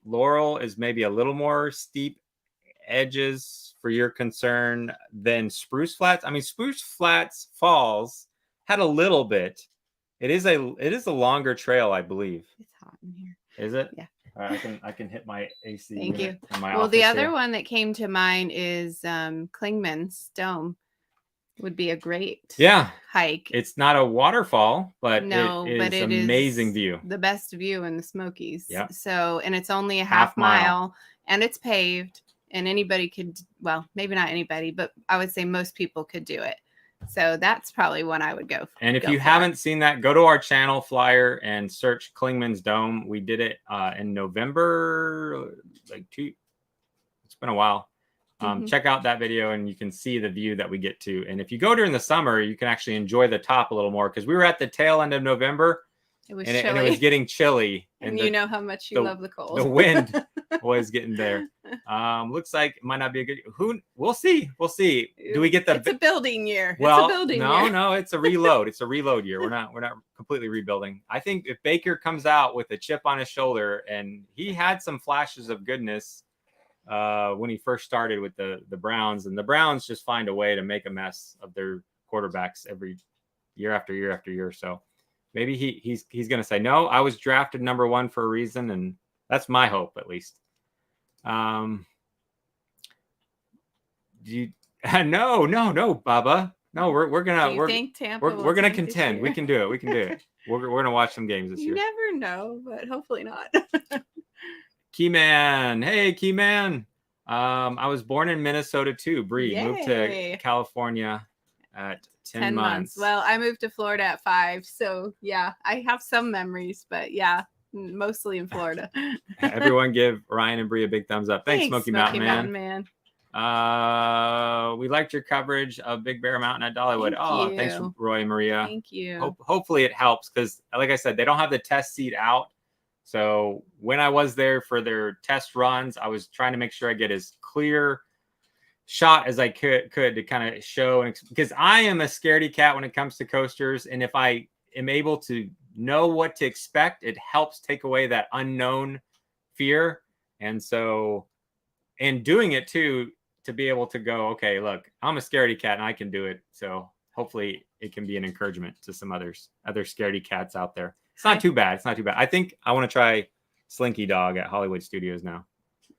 [SPEAKER 1] Laurel is maybe a little more steep edges for your concern than Spruce Flats. I mean, Spruce Flats Falls had a little bit. It is a longer trail, I believe.
[SPEAKER 2] It's hot in here.
[SPEAKER 1] Is it?
[SPEAKER 2] Yeah.
[SPEAKER 1] I can hit my AC.
[SPEAKER 2] Thank you.
[SPEAKER 1] In my
[SPEAKER 2] well, the other
[SPEAKER 1] here.
[SPEAKER 2] one that came to mind is Klingman's Dome. Would be a great hike.
[SPEAKER 1] It's not a waterfall, but
[SPEAKER 2] no,
[SPEAKER 1] it is amazing view.
[SPEAKER 2] The best view in the Smokies.
[SPEAKER 1] Yeah.
[SPEAKER 2] So, and it's only a half mile and it's paved, and anybody could, well, maybe not anybody, but I would say most people could do it. So that's probably one I would go for.
[SPEAKER 1] And if you haven't seen that, go to our channel flyer and search Klingman's Dome. We did it in November, it's been a while. Check out that video and you can see the view that we get to. And if you go during the summer, you can actually enjoy the top a little more, because we were at the tail end of November. It was chilly. And it was getting chilly.
[SPEAKER 2] And you know how much you love the cold.
[SPEAKER 1] The wind was getting there. Looks like it might not be a good. We'll see. We'll see. Do we get the?
[SPEAKER 2] It's a building year.
[SPEAKER 1] Well,
[SPEAKER 2] it's a building year.
[SPEAKER 1] No, it's a reload. It's a reload year. We're not completely rebuilding. I think if Baker comes out with a chip on his shoulder, and he had some flashes of goodness when he first started with the Browns, and the Browns just find a way to make a mess of their quarterbacks every year after year after year. So maybe he's going to say, no, I was drafted number 1 for a reason. And that's my hope, at least. No, Baba. No, we're gonna contend. We can do it. We can do it. We're gonna watch some games this year.
[SPEAKER 2] You never know, but hopefully not.
[SPEAKER 1] Keyman. Hey, Keyman. I was born in Minnesota too. Brie moved to California at 10 months.
[SPEAKER 2] Well, I moved to Florida at 5. So yeah, I have some memories, but yeah, mostly in Florida.
[SPEAKER 1] Everyone give Ryan and Brie a big thumbs up. Thanks Smoky Mountain Man. We liked your coverage of Big Bear Mountain at Dollywood. Thanks, Roy and Maria.
[SPEAKER 2] Thank you.
[SPEAKER 1] Hopefully it helps, because like I said, they don't have the test seat out. So when I was there for their test runs, I was trying to make sure I get as clear shot as I could to kind of show, because I am a scaredy cat when it comes to coasters. And if I am able to know what to expect, it helps take away that unknown fear. And so, and doing it too, to be able to go, okay, look, I'm a scaredy cat and I can do it. So hopefully it can be an encouragement to some other scaredy cats out there. It's not too bad. It's not too bad. I think I want to try Slinky Dog at Hollywood Studios now.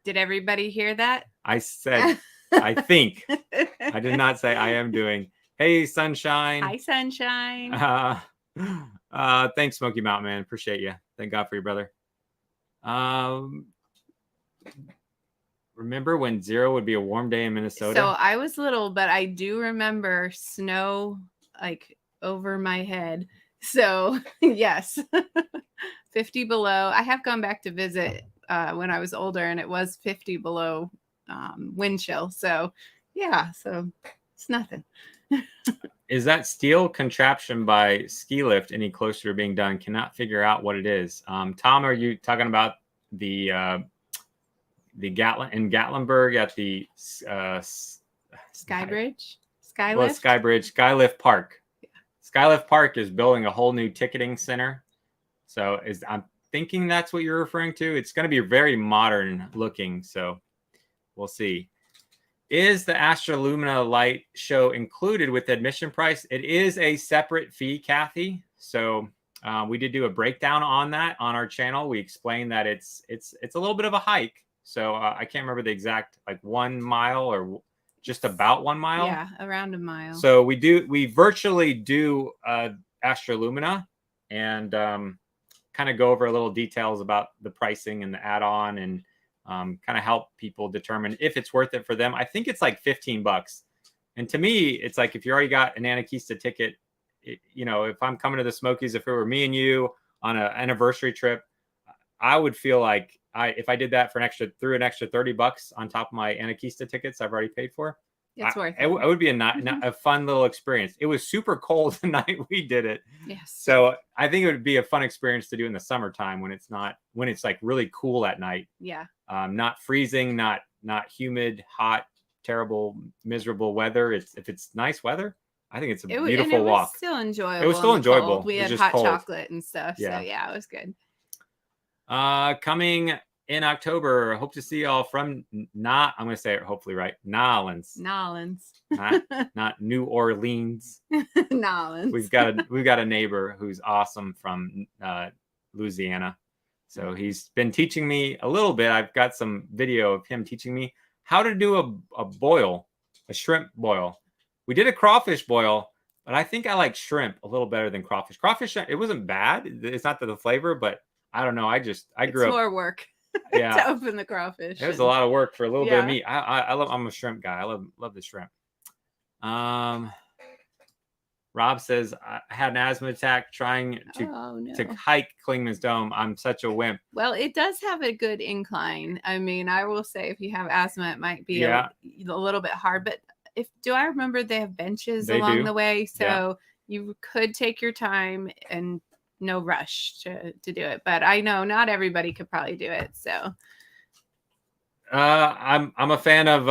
[SPEAKER 2] Did everybody hear that?
[SPEAKER 1] I said, I think. I did not say I am doing. Hey, Sunshine.
[SPEAKER 2] Hi, Sunshine.
[SPEAKER 1] Thanks, Smoky Mountain Man. Appreciate you. Thank God for your brother. Remember when 0 would be a warm day in Minnesota?
[SPEAKER 2] So I was little, but I do remember snow like over my head. So yes, 50 below. I have gone back to visit when I was older, and it was 50 below wind chill. So yeah, so it's nothing.
[SPEAKER 1] Is that steel contraption by Ski Lift any closer to being done? Cannot figure out what it is. Tom, are you talking about the Gatlinburg at the
[SPEAKER 2] Skybridge? Skylift?
[SPEAKER 1] Well, Skybridge, Skylift Park. Skylift Park is building a whole new ticketing center. So I'm thinking that's what you're referring to. It's going to be very modern looking. So we'll see. Is the Astrolumina light show included with the admission price? It is a separate fee, Kathy. So We did do a breakdown on that on our channel. We explained that it's a little bit of a hike. So I can't remember the exact, like 1 mile or just about 1 mile.
[SPEAKER 2] Yeah, around a mile.
[SPEAKER 1] So we virtually do Astra Lumina, and kind of go over a little details about the pricing and the add-on, and kind of help people determine if it's worth it for them. I think it's like $15. And to me, it's like, if you already got an Anakeesta ticket, you know, if I'm coming to the Smokies, if it were me and you on an anniversary trip, I would feel like if I did that for an extra $30 on top of my Anakeesta tickets I've already paid for,
[SPEAKER 2] it's worth
[SPEAKER 1] it. It would be a fun little experience. It was super cold the night we did it.
[SPEAKER 2] Yes.
[SPEAKER 1] So I think it would be a fun experience to do in the summertime when it's like really cool at night.
[SPEAKER 2] Yeah.
[SPEAKER 1] Not freezing, not humid, hot, terrible, miserable weather. If it's nice weather, I think it's a beautiful walk.
[SPEAKER 2] It was still enjoyable.
[SPEAKER 1] It was still enjoyable.
[SPEAKER 2] We had hot chocolate and stuff.
[SPEAKER 1] Yeah.
[SPEAKER 2] So yeah, it was good.
[SPEAKER 1] Coming in October, hope to see y'all from I'm going to say it hopefully right. Nolens. Not New Orleans.
[SPEAKER 2] Nolens.
[SPEAKER 1] We've got a neighbor who's awesome from Louisiana. So he's been teaching me a little bit. I've got some video of him teaching me how to do a shrimp boil. We did a crawfish boil, but I think I like shrimp a little better than crawfish. Crawfish, it wasn't bad. It's not the flavor, but I don't know. I grew up.
[SPEAKER 2] It's more work.
[SPEAKER 1] Yeah.
[SPEAKER 2] To open the crawfish.
[SPEAKER 1] It was a lot of work for a little bit of meat. I'm a shrimp guy. I love the shrimp. Rob says, I had an asthma attack trying to hike Klingman's Dome. I'm such a wimp.
[SPEAKER 2] Well, it does have a good incline. I mean, I will say if you have asthma, it might be a little bit hard. But do I remember they have benches along the way? So you could take your time and no rush to do it. But I know not everybody could probably do it. So
[SPEAKER 1] I'm a fan of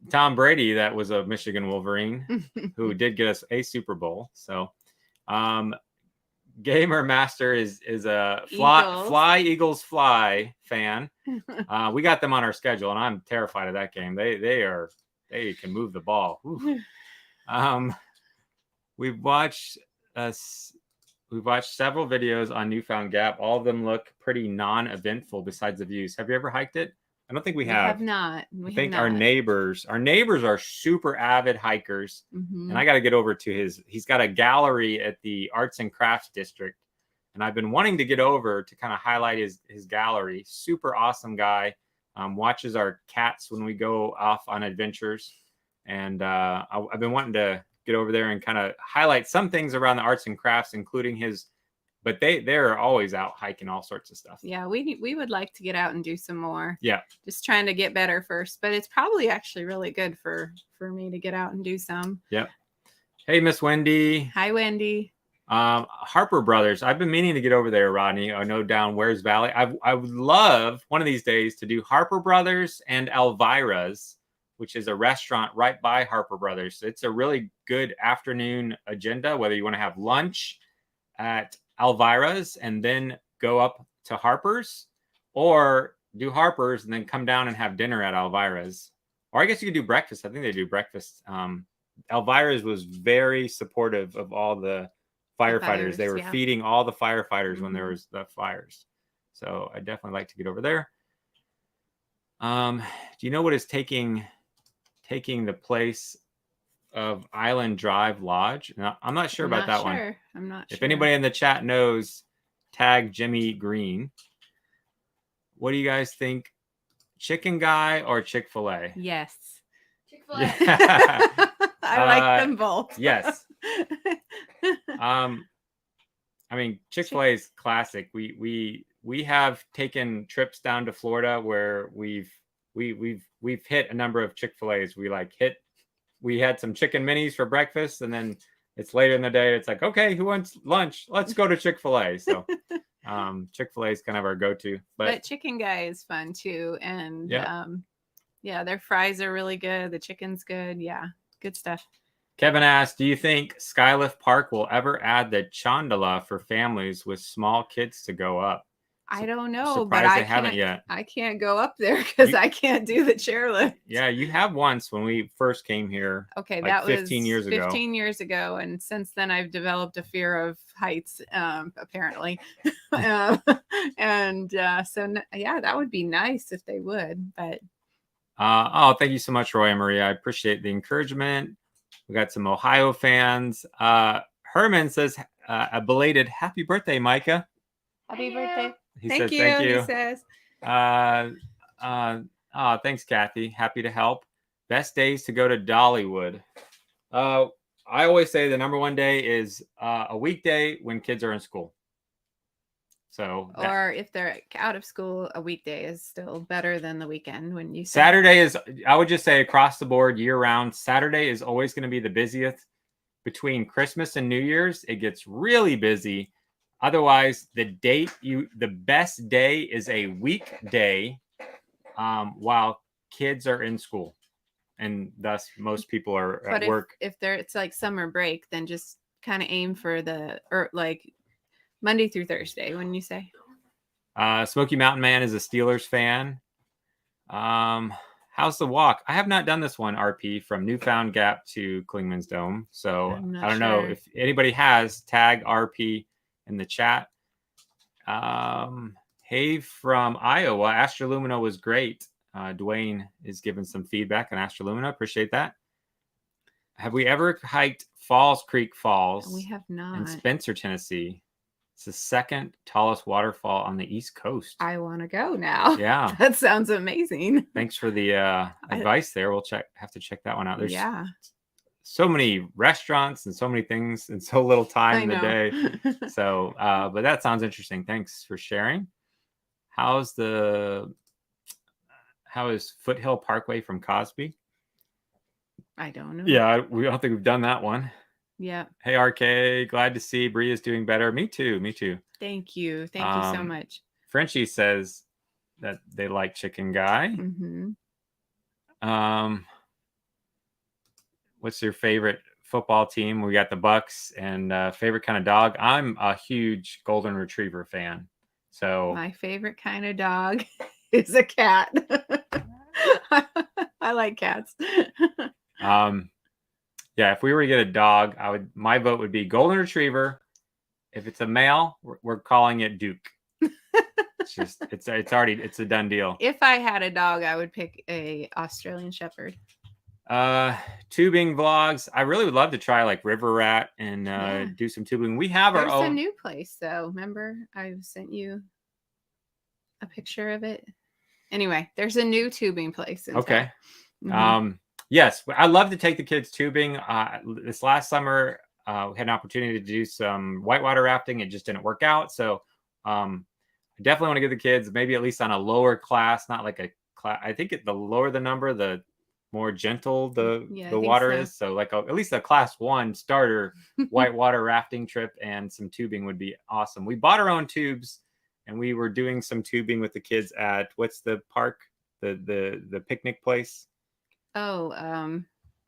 [SPEAKER 1] Tom Brady. That was a Michigan Wolverine who did get us a Super Bowl. So Gamer Master is a Fly Eagles Fly fan. We got them on our schedule, and I'm terrified of that game. They can move the ball. We've watched several videos on Newfound Gap. All of them look pretty non-eventful besides the views. Have you ever hiked it? I don't think we have.
[SPEAKER 2] We have not.
[SPEAKER 1] I think our neighbors are super avid hikers. And I got to get over to he's got a gallery at the Arts and Crafts District. And I've been wanting to get over to kind of highlight his gallery. Super awesome guy. Watches our cats when we go off on adventures. And I've been wanting to get over there and kind of highlight some things around the arts and crafts, including but they're always out hiking all sorts of stuff.
[SPEAKER 2] Yeah, we would like to get out and do some more.
[SPEAKER 1] Yeah.
[SPEAKER 2] Just trying to get better first, but it's probably actually really good for me to get out and do some.
[SPEAKER 1] Yep. Hey, Miss Wendy.
[SPEAKER 2] Hi, Wendy.
[SPEAKER 1] Harper Brothers. I've been meaning to get over there, Rodney. I know down Wares Valley. I would love one of these days to do Harper Brothers and Elvira's, which is a restaurant right by Harper Brothers. So it's a really good afternoon agenda, whether you want to have lunch at Elvira's and then go up to Harper's, or do Harper's and then come down and have dinner at Elvira's. Or I guess you could do breakfast. I think they do breakfast. Elvira's was very supportive of all the firefighters. They were feeding all the firefighters when there was the fires. So I definitely like to get over there. Do you know what is taking the place of Island Drive Lodge? Now, I'm not sure about that one.
[SPEAKER 2] I'm not sure.
[SPEAKER 1] If anybody in the chat knows, tag Jimmy Green. What do you guys think? Chicken Guy or Chick-fil-A?
[SPEAKER 2] Yes.
[SPEAKER 3] Chick-fil-A.
[SPEAKER 1] Yeah.
[SPEAKER 2] I like them both.
[SPEAKER 1] Yes. I mean, Chick-fil-A is classic. We have taken trips down to Florida where we've hit a number of Chick-fil-A's. We had some chicken minis for breakfast, and then it's later in the day. It's like, okay, who wants lunch? Let's go to Chick-fil-A. So Chick-fil-A is kind of our go-to.
[SPEAKER 2] But Chicken Guy is fun too. And their fries are really good. The chicken's good. Yeah, good stuff.
[SPEAKER 1] Kevin asked, do you think Skylift Park will ever add the Chandala for families with small kids to go up?
[SPEAKER 2] I don't know, but
[SPEAKER 1] Surprised they haven't yet.
[SPEAKER 2] I can't go up there because I can't do the chairlift.
[SPEAKER 1] Yeah, you have once when we first came here.
[SPEAKER 2] Okay,
[SPEAKER 1] like
[SPEAKER 2] that
[SPEAKER 1] 15
[SPEAKER 2] was
[SPEAKER 1] years ago.
[SPEAKER 2] 15 years ago, and since then I've developed a fear of heights, apparently. Yeah, that would be nice if they would, but.
[SPEAKER 1] Oh, thank you so much, Roy and Maria. I appreciate the encouragement. We got some Ohio fans. Herman says a belated happy birthday, Micah.
[SPEAKER 2] Happy birthday.
[SPEAKER 1] Thank you.
[SPEAKER 2] He says.
[SPEAKER 1] Thanks, Kathy. Happy to help. Best days to go to Dollywood. I always say the number one day is a weekday when kids are in school. So
[SPEAKER 2] or if they're out of school, a weekday is still better than the weekend. When you
[SPEAKER 1] Saturday is, I would just say across the board, year round, Saturday is always going to be the busiest. Between Christmas and New Year's, it gets really busy. Otherwise, the best day is a weekday while kids are in school, and thus most people are at work.
[SPEAKER 2] If it's like summer break, then just kind of aim for like Monday through Thursday, wouldn't you say?
[SPEAKER 1] Smoky Mountain Man is a Steelers fan. How's the walk? I have not done this one, RP, from Newfound Gap to Klingman's Dome. So I don't know if anybody has. Tag RP in the chat. Hey, from Iowa, Astrolumina was great. Dwayne is giving some feedback on Astrolumina. Appreciate that. Have we ever hiked Falls Creek Falls?
[SPEAKER 2] We have not.
[SPEAKER 1] In Spencer, Tennessee. It's the second tallest waterfall on the East Coast.
[SPEAKER 2] I want to go now.
[SPEAKER 1] Yeah.
[SPEAKER 2] That sounds amazing.
[SPEAKER 1] Thanks for the advice there. We'll have to check that one out. There's so many restaurants and so many things and so little time in the day. So, but that sounds interesting. Thanks for sharing. How is Foothill Parkway from Cosby?
[SPEAKER 2] I don't know.
[SPEAKER 1] Yeah, we don't think we've done that one.
[SPEAKER 2] Yeah.
[SPEAKER 1] Hey, RK, glad to see Brie is doing better. Me too.
[SPEAKER 2] Thank you so much.
[SPEAKER 1] Frenchie says that they like Chicken Guy. What's your favorite football team? We got the Bucks. And favorite kind of dog. I'm a huge Golden Retriever fan. So
[SPEAKER 2] my favorite kind of dog is a cat. I like cats.
[SPEAKER 1] Yeah, if we were to get a dog, my vote would be Golden Retriever. If it's a male, we're calling it Duke. It's a done deal.
[SPEAKER 2] If I had a dog, I would pick a Australian Shepherd.
[SPEAKER 1] Tubing vlogs. I really would love to try like River Rat and do some tubing. We have our own.
[SPEAKER 2] There's a new place though. Remember, I sent you a picture of it. Anyway, there's a new tubing place.
[SPEAKER 1] Okay. Yes, I love to take the kids tubing. This last summer, we had an opportunity to do some whitewater rafting. It just didn't work out. So I definitely want to get the kids maybe at least on a lower class, not like a class. I think the lower the number, the more gentle the water is. So like at least a class 1 starter whitewater rafting trip and some tubing would be awesome. We bought our own tubes and we were doing some tubing with the kids at what's the park, the picnic place.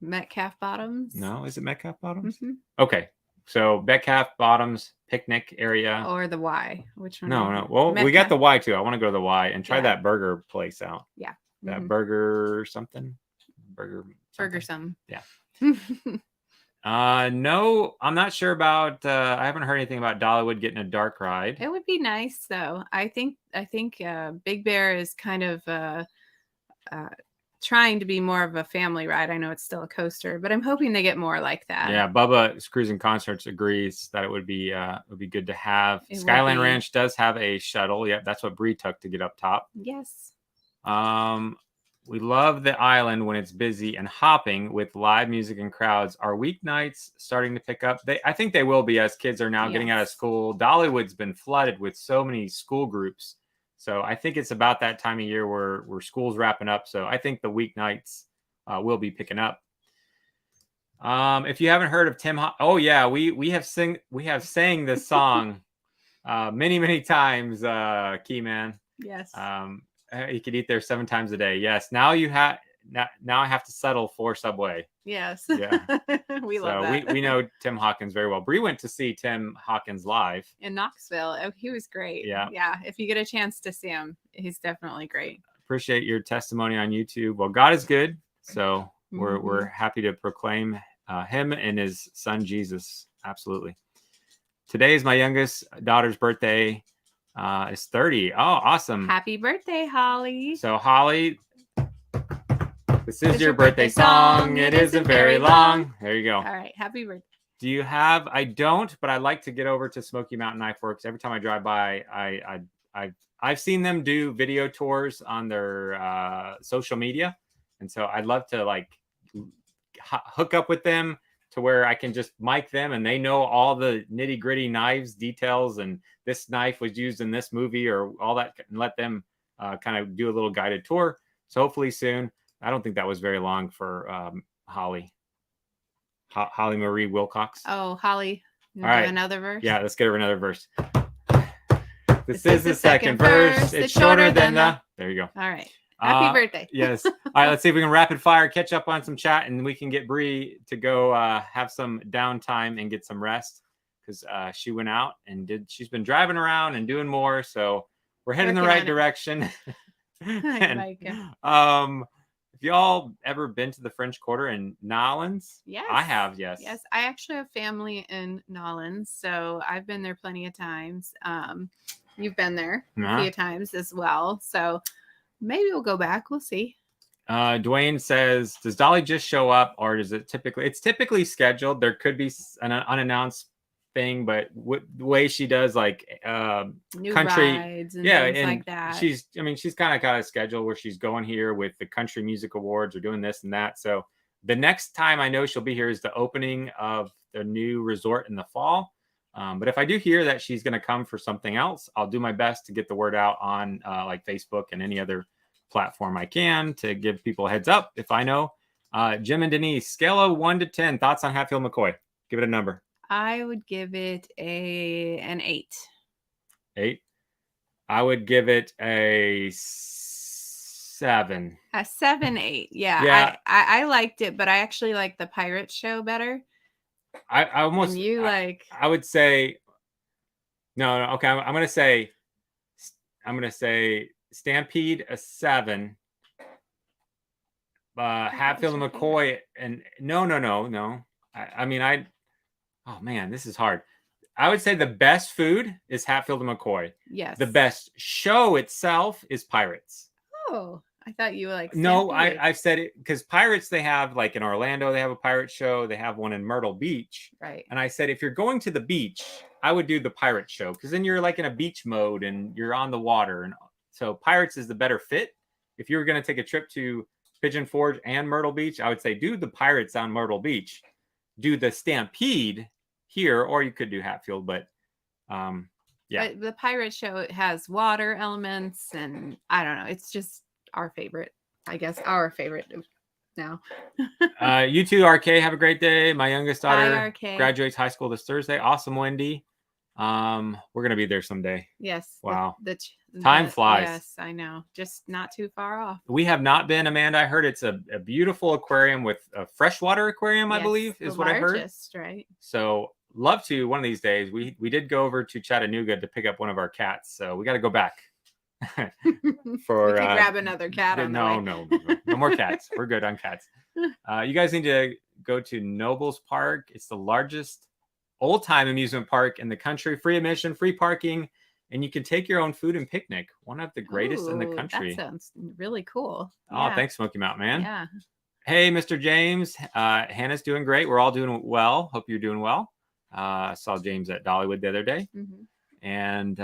[SPEAKER 2] Metcalf Bottoms.
[SPEAKER 1] No, is it Metcalf Bottoms? Okay, so Metcalf Bottoms picnic area,
[SPEAKER 2] or the Y? Which one?
[SPEAKER 1] No. Well, Metcalf. We got the Y too. I want to go to the Y and try that burger place out.
[SPEAKER 2] Yeah,
[SPEAKER 1] that burger something. Yeah. No, I'm not sure about. I haven't heard anything about Dollywood getting a dark ride.
[SPEAKER 2] It would be nice though. I think Big Bear is kind of trying to be more of a family ride. I know it's still a coaster, but I'm hoping they get more like that.
[SPEAKER 1] Yeah, Bubba Cruising Concerts agrees that it would be good to have. Skyline Ranch does have a shuttle. Yeah, that's what Brie took to get up top.
[SPEAKER 2] Yes.
[SPEAKER 1] We love the island when it's busy and hopping with live music and crowds. Are weeknights starting to pick up? I think they will be as kids are now getting out of school. Dollywood's been flooded with so many school groups. So I think it's about that time of year where school's wrapping up. So I think the weeknights will be picking up. If you haven't heard of Tim, we have sang this song many times. Keyman.
[SPEAKER 2] Yes.
[SPEAKER 1] You could eat there 7 times a day. Yes. Now you have. now I have to settle for Subway.
[SPEAKER 2] Yes.
[SPEAKER 1] Yeah.
[SPEAKER 2] We love that.
[SPEAKER 1] We know Tim Hawkins very well. Brie went to see Tim Hawkins live
[SPEAKER 2] in Knoxville. Oh, he was great.
[SPEAKER 1] Yeah.
[SPEAKER 2] Yeah. If you get a chance to see him, he's definitely great.
[SPEAKER 1] Appreciate your testimony on YouTube. Well, God is good. So we're happy to proclaim him and his son, Jesus. Absolutely. Today is my youngest daughter's birthday. It's 30. Oh, awesome.
[SPEAKER 2] Happy birthday, Holly.
[SPEAKER 1] So Holly, this is your birthday song. It isn't very long. There you go.
[SPEAKER 2] All right. Happy birthday.
[SPEAKER 1] Do you have? I don't, but I'd like to get over to Smoky Mountain Knife Works. Every time I drive by, I've seen them do video tours on their social media, and so I'd love to like hook up with them to where I can just mic them and they know all the nitty gritty knives details, and this knife was used in this movie or all that, and let them kind of do a little guided tour. So hopefully soon. I don't think that was very long for Holly. Holly Marie Wilcox.
[SPEAKER 2] Oh, Holly.
[SPEAKER 1] All right.
[SPEAKER 2] Another verse?
[SPEAKER 1] Yeah, let's get her another verse. This is the second verse. It's shorter than the... There you go.
[SPEAKER 2] All right. Happy birthday.
[SPEAKER 1] Yes. All right, let's see if we can rapid fire, catch up on some chat, and we can get Brie to go have some downtime and get some rest, because she went out and she's been driving around and doing more, so we're heading in the right direction. And, have y'all ever been to the French Quarter in Nolens?
[SPEAKER 2] Yes.
[SPEAKER 1] I have, yes.
[SPEAKER 2] Yes, I actually have family in Nolens, so I've been there plenty of times. You've been there a few times as well, so maybe we'll go back. We'll see.
[SPEAKER 1] Dwayne says, does Dolly just show up, or does it typically? It's typically scheduled. There could be an unannounced thing, but the way she does like
[SPEAKER 2] new
[SPEAKER 1] country
[SPEAKER 2] rides and things like that.
[SPEAKER 1] She's kind of got a schedule where she's going here with the Country Music Awards or doing this and that. So the next time I know she'll be here is the opening of the new resort in the fall. But if I do hear that she's going to come for something else, I'll do my best to get the word out on like Facebook and any other platform I can to give people a heads up if I know. Jim and Denise, scale of 1 to 10, thoughts on Hatfield McCoy? Give it a number.
[SPEAKER 2] I would give it an 8.
[SPEAKER 1] 8. I would give it a 7.
[SPEAKER 2] A 7-8. Yeah. I liked it, but I actually like the pirate show better.
[SPEAKER 1] I almost.
[SPEAKER 2] And you like?
[SPEAKER 1] I would say. No. Okay. I'm gonna say Stampede a 7. Hatfield and McCoy and no. Oh man, this is hard. I would say the best food is Hatfield and McCoy.
[SPEAKER 2] Yes.
[SPEAKER 1] The best show itself is Pirates.
[SPEAKER 2] Oh, I thought you were like.
[SPEAKER 1] No, I've said it because Pirates, they have like in Orlando, they have a pirate show. They have one in Myrtle Beach.
[SPEAKER 2] Right.
[SPEAKER 1] And I said, if you're going to the beach, I would do the pirate show because then you're like in a beach mode and you're on the water. And so Pirates is the better fit. If you were going to take a trip to Pigeon Forge and Myrtle Beach, I would say do the Pirates on Myrtle Beach. Do the Stampede here, or you could do Hatfield, but yeah.
[SPEAKER 2] But the pirate show has water elements, and I don't know. It's just our favorite, I guess. Our favorite now.
[SPEAKER 1] You too, RK. Have a great day. My youngest daughter
[SPEAKER 2] Hi,
[SPEAKER 1] graduates high school this Thursday. Awesome, Wendy. We're gonna be there someday.
[SPEAKER 2] Yes.
[SPEAKER 1] Wow. Time flies.
[SPEAKER 2] Yes, I know. Just not too far off.
[SPEAKER 1] We have not been, Amanda. I heard it's a beautiful aquarium with a freshwater aquarium, I believe, is what I heard.
[SPEAKER 2] Right.
[SPEAKER 1] So love to one of these days. We did go over to Chattanooga to pick up one of our cats, so we got to go back.
[SPEAKER 2] For we can grab another cat on
[SPEAKER 1] no more cats. We're good on cats. You guys need to go to Nobles Park. It's the largest old-time amusement park in the country. Free admission, free parking, and you can take your own food and picnic. One of the greatest in the country.
[SPEAKER 2] That sounds really cool.
[SPEAKER 1] Oh, thanks, Smoky Mountain Man.
[SPEAKER 2] Yeah.
[SPEAKER 1] Hey, Mr. James. Hannah's doing great. We're all doing well. Hope you're doing well. I saw James at Dollywood the other day.
[SPEAKER 2] Mm-hmm.
[SPEAKER 1] And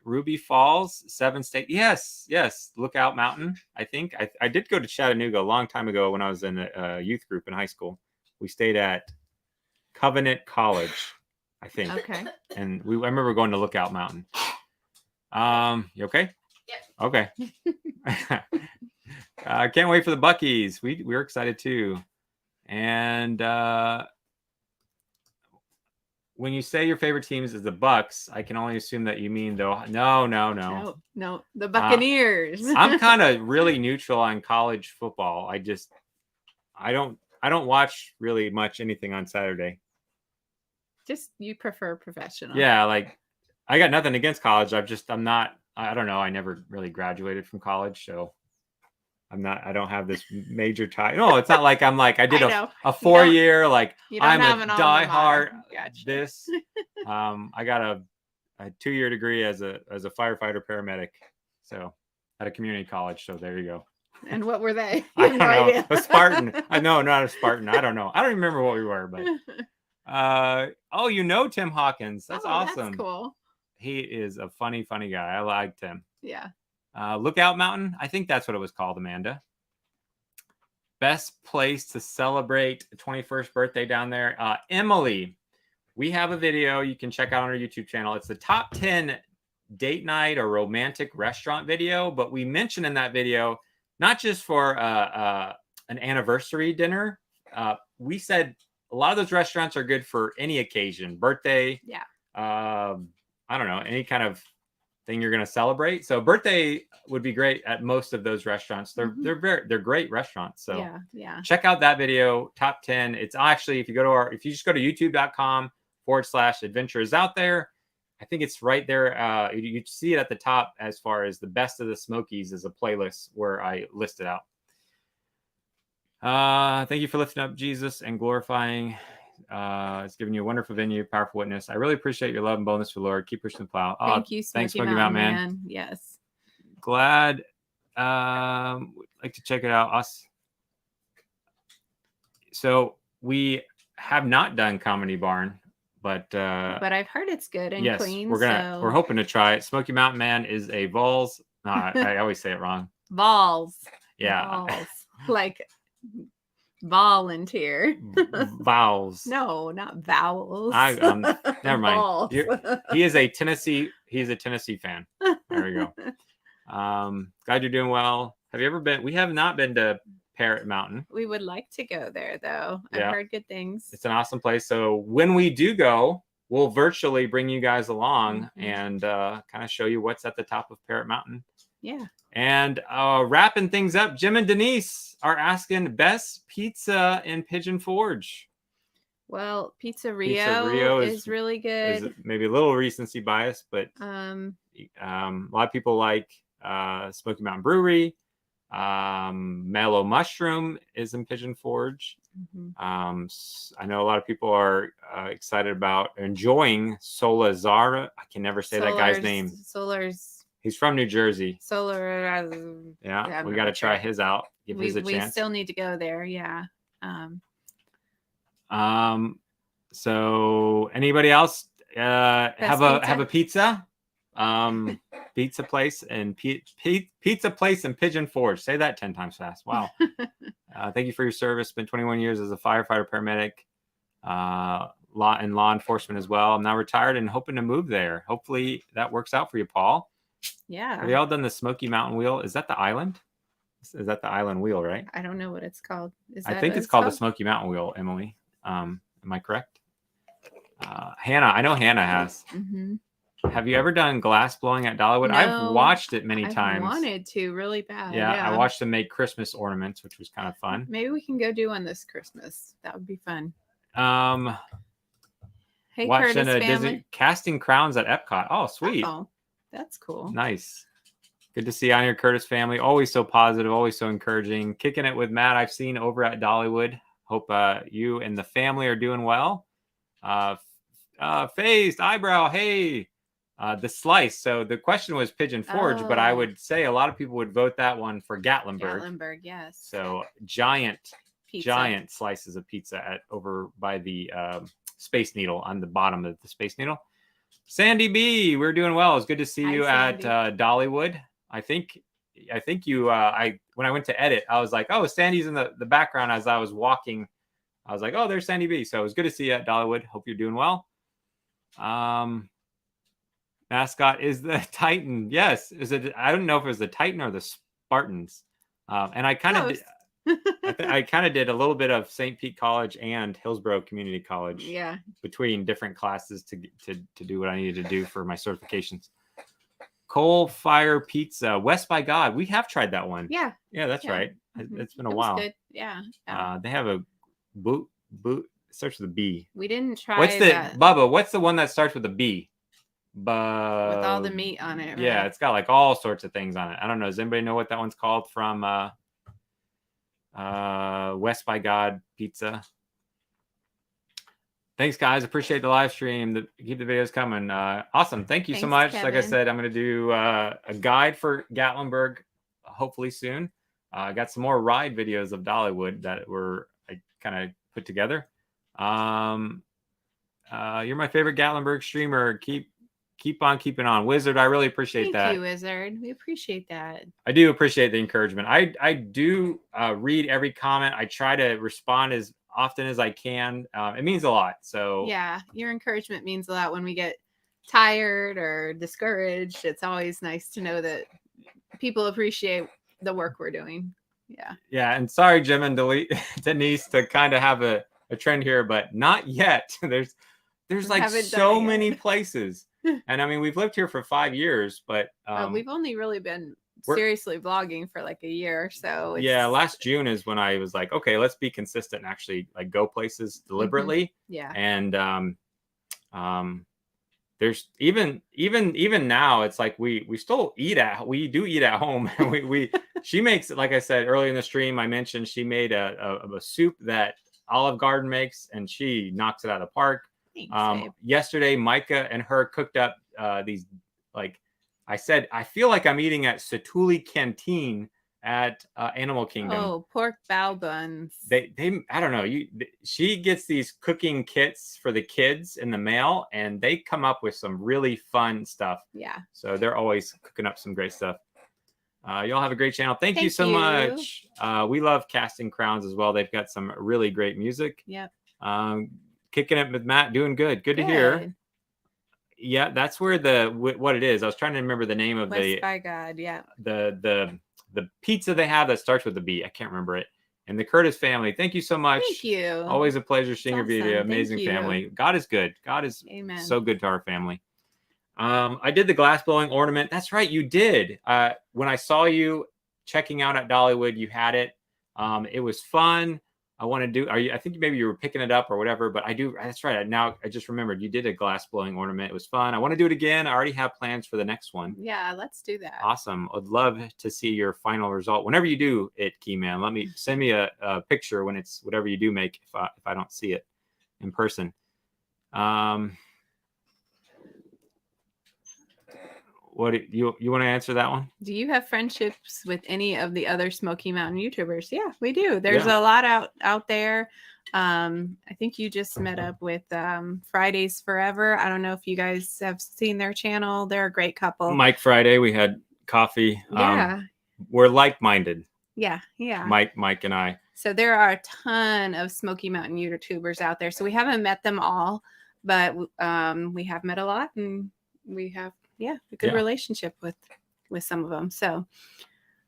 [SPEAKER 1] Ruby Falls, 7 State. Yes. Lookout Mountain. I think I did go to Chattanooga a long time ago when I was in a youth group in high school. We stayed at Covenant College, I think.
[SPEAKER 2] Okay.
[SPEAKER 1] And I remember going to Lookout Mountain. You okay?
[SPEAKER 2] Yeah.
[SPEAKER 1] Okay. Can't wait for the Buckies. We're excited too. And when you say your favorite teams is the Bucks, I can only assume that you mean though. No.
[SPEAKER 2] No, the Buccaneers.
[SPEAKER 1] I'm kind of really neutral on college football. I don't watch really much anything on Saturday.
[SPEAKER 2] Just you prefer professional.
[SPEAKER 1] Yeah, like I got nothing against college. I'm not. I don't know. I never really graduated from college, so I don't have this major tie. No, it's not like I'm like I did a 4-year like I'm a diehard this. I got a 2-year degree as a firefighter paramedic, so at a community college. So there you go.
[SPEAKER 2] And what were they?
[SPEAKER 1] I don't know. A Spartan. No, not a Spartan. I don't know. I don't remember what we were, but oh, you know Tim Hawkins. That's awesome.
[SPEAKER 2] That's cool.
[SPEAKER 1] He is a funny guy. I liked him.
[SPEAKER 2] Yeah.
[SPEAKER 1] Lookout Mountain. I think that's what it was called, Amanda. Best place to celebrate 21st birthday down there. Emily, we have a video you can check out on our YouTube channel. It's the top 10 date night or romantic restaurant video, but we mentioned in that video, not just for an anniversary dinner. We said a lot of those restaurants are good for any occasion, birthday.
[SPEAKER 2] Yeah.
[SPEAKER 1] I don't know, any kind of thing you're going to celebrate. So birthday would be great at most of those restaurants. They're great restaurants. So
[SPEAKER 2] yeah.
[SPEAKER 1] Check out that video, top 10. It's actually, if you just go to youtube.com/adventure is out there. I think it's right there. You see it at the top as far as the best of the Smokies is a playlist where I list it out. Thank you for lifting up Jesus and glorifying. It's giving you a wonderful venue, powerful witness. I really appreciate your love and boldness for the Lord. Keep pushing the plow.
[SPEAKER 2] Thank you, Smoky Mountain Man. Yes.
[SPEAKER 1] Glad. Like to check it out. So we have not done Comedy Barn, but
[SPEAKER 2] I've heard it's good and clean.
[SPEAKER 1] We're hoping to try it. Smoky Mountain Man is a Vols. No, I always say it wrong.
[SPEAKER 2] Vols.
[SPEAKER 1] Yeah.
[SPEAKER 2] Vols. Like volunteer.
[SPEAKER 1] Vowels.
[SPEAKER 2] No, not vowels.
[SPEAKER 1] Never mind. He is a Tennessee fan. There we go. Glad you're doing well. Have you ever been? We have not been to Parrot Mountain.
[SPEAKER 2] We would like to go there though. I've heard good things.
[SPEAKER 1] It's an awesome place. So when we do go, we'll virtually bring you guys along and kind of show you what's at the top of Parrot Mountain.
[SPEAKER 2] Yeah.
[SPEAKER 1] And wrapping things up, Jim and Denise are asking best pizza in Pigeon Forge.
[SPEAKER 2] Well, Pizza Rio is really good.
[SPEAKER 1] Is maybe a little recency bias, but a lot of people like Smoky Mountain Brewery. Mellow Mushroom is in Pigeon Forge. I know a lot of people are excited about enjoying Solazara. I can never say that guy's name. He's from New Jersey. Yeah, we got to try his out. Give his a chance.
[SPEAKER 2] We still need to go there. Yeah.
[SPEAKER 1] So anybody else have a pizza? Pizza place and pizza place in Pigeon Forge. Say that 10 times fast. Wow. Thank you for your service. Been 21 years as a firefighter, paramedic, law enforcement as well. I'm now retired and hoping to move there. Hopefully that works out for you, Paul.
[SPEAKER 2] Yeah.
[SPEAKER 1] Have you all done the Smoky Mountain Wheel? Is that the island? Is that the island wheel, right?
[SPEAKER 2] I don't know what it's called.
[SPEAKER 1] I think it's called the Smoky Mountain Wheel, Emily. Am I correct? Hannah, I know Hannah has. Have you ever done glass blowing at Dollywood? No, I've watched it many times.
[SPEAKER 2] I wanted to really bad.
[SPEAKER 1] Yeah, I watched them make Christmas ornaments, which was kind of fun.
[SPEAKER 2] Maybe we can go do one this Christmas. That would be fun. Hey,
[SPEAKER 1] watching
[SPEAKER 2] Curtis
[SPEAKER 1] a
[SPEAKER 2] family.
[SPEAKER 1] Disney casting crowns at Epcot. Oh, sweet.
[SPEAKER 2] Oh, that's cool.
[SPEAKER 1] Nice. Good to see you on your Curtis family. Always so positive, always so encouraging. Kicking it with Matt, I've seen over at Dollywood. Hope you and the family are doing well. Phased eyebrow. Hey. The slice. So the question was Pigeon Forge, but I would say a lot of people would vote that one for Gatlinburg.
[SPEAKER 2] Gatlinburg, yes.
[SPEAKER 1] So giant slices of pizza over by the Space Needle on the bottom of the Space Needle. Sandy B, we're doing well. It's good to see you at Dollywood. I think you. When I went to edit, I was like, oh, Sandy's in the background as I was walking. I was like, oh, there's Sandy B. So it was good to see you at Dollywood. Hope you're doing well. Mascot is the Titan. Yes. Is it? I don't know if it was the Titan or the Spartans. And I kind of I kind of did a little bit of St. Pete College and Hillsborough Community College.
[SPEAKER 2] Yeah.
[SPEAKER 1] Between different classes to do what I needed to do for my certifications. Coal Fire Pizza, West by God. We have tried that one.
[SPEAKER 2] Yeah.
[SPEAKER 1] Yeah, that's right. It's been a while.
[SPEAKER 2] Good. Yeah.
[SPEAKER 1] They have a boot. Starts with a B.
[SPEAKER 2] We didn't try
[SPEAKER 1] What's the
[SPEAKER 2] that.
[SPEAKER 1] Bubba? What's the one that starts with a B?
[SPEAKER 2] With all the meat on it. Right?
[SPEAKER 1] Yeah, it's got like all sorts of things on it. I don't know. Does anybody know what that one's called from West by God Pizza? Thanks, guys. Appreciate the live stream. Keep the videos coming. Awesome. Thank you so much.
[SPEAKER 2] Kevin.
[SPEAKER 1] Like I said, I'm going to do a guide for Gatlinburg hopefully soon. I got some more ride videos of Dollywood that I kind of put together. You're my favorite Gatlinburg streamer. Keep on keeping on. Wizard, I really appreciate that.
[SPEAKER 2] Thank you, Wizard. We appreciate that.
[SPEAKER 1] I do appreciate the encouragement. I do read every comment. I try to respond as often as I can. It means a lot. So
[SPEAKER 2] yeah, your encouragement means a lot when we get tired or discouraged. It's always nice to know that people appreciate the work we're doing. Yeah,
[SPEAKER 1] and sorry, Jim and Denise, to kind of have a trend here, but not yet. There's like so many places, and I mean, we've lived here for 5 years, but
[SPEAKER 2] we've only really been seriously vlogging for like a year. So
[SPEAKER 1] yeah, last June is when I was like, okay, let's be consistent and actually like go places deliberately.
[SPEAKER 2] Yeah.
[SPEAKER 1] And there's even now, it's like we do eat at home. She makes, like I said earlier in the stream, I mentioned she made a soup that Olive Garden makes, and she knocks it out of the park.
[SPEAKER 2] Thanks,
[SPEAKER 1] yesterday Micah and her cooked up these, like I said, I feel like I'm eating at Satuli Canteen at Animal Kingdom.
[SPEAKER 2] Oh, pork bao buns.
[SPEAKER 1] They I don't know. She gets these cooking kits for the kids in the mail, and they come up with some really fun stuff.
[SPEAKER 2] Yeah.
[SPEAKER 1] So they're always cooking up some great stuff. Y'all have a great channel. Thank you so much. We love Casting Crowns as well. They've got some really great music.
[SPEAKER 2] Yep.
[SPEAKER 1] Kicking it with Matt, doing good. Good to hear. Yeah, that's where what it is. I was trying to remember the name of
[SPEAKER 2] West by God. Yeah.
[SPEAKER 1] The pizza they have that starts with a B. I can't remember it. And the Curtis family, thank you so much.
[SPEAKER 2] Thank you.
[SPEAKER 1] Always a pleasure seeing your video. Amazing family. God is good. God is so good to our family. I did the glass blowing ornament. That's right, you did. When I saw you checking out at Dollywood, you had it. It was fun. I want to do. I think maybe you were picking it up or whatever. But I do. That's right. Now I just remembered you did a glass blowing ornament. It was fun. I want to do it again. I already have plans for the next one.
[SPEAKER 2] Yeah, let's do that.
[SPEAKER 1] Awesome. I'd love to see your final result. Whenever you do it, Keyman, send me a picture when it's whatever you do make. If I don't see it in person. What you want to answer that one?
[SPEAKER 2] Do you have friendships with any of the other Smoky Mountain YouTubers? Yeah, we do. There's a lot out there. I think you just met up with Fridays Forever. I don't know if you guys have seen their channel. They're a great couple.
[SPEAKER 1] Mike Friday, we had coffee.
[SPEAKER 2] Yeah.
[SPEAKER 1] We're like-minded.
[SPEAKER 2] Yeah.
[SPEAKER 1] Mike and I.
[SPEAKER 2] So there are a ton of Smoky Mountain YouTubers out there. So we haven't met them all, but we have met a lot, and we have a good relationship with some of them. So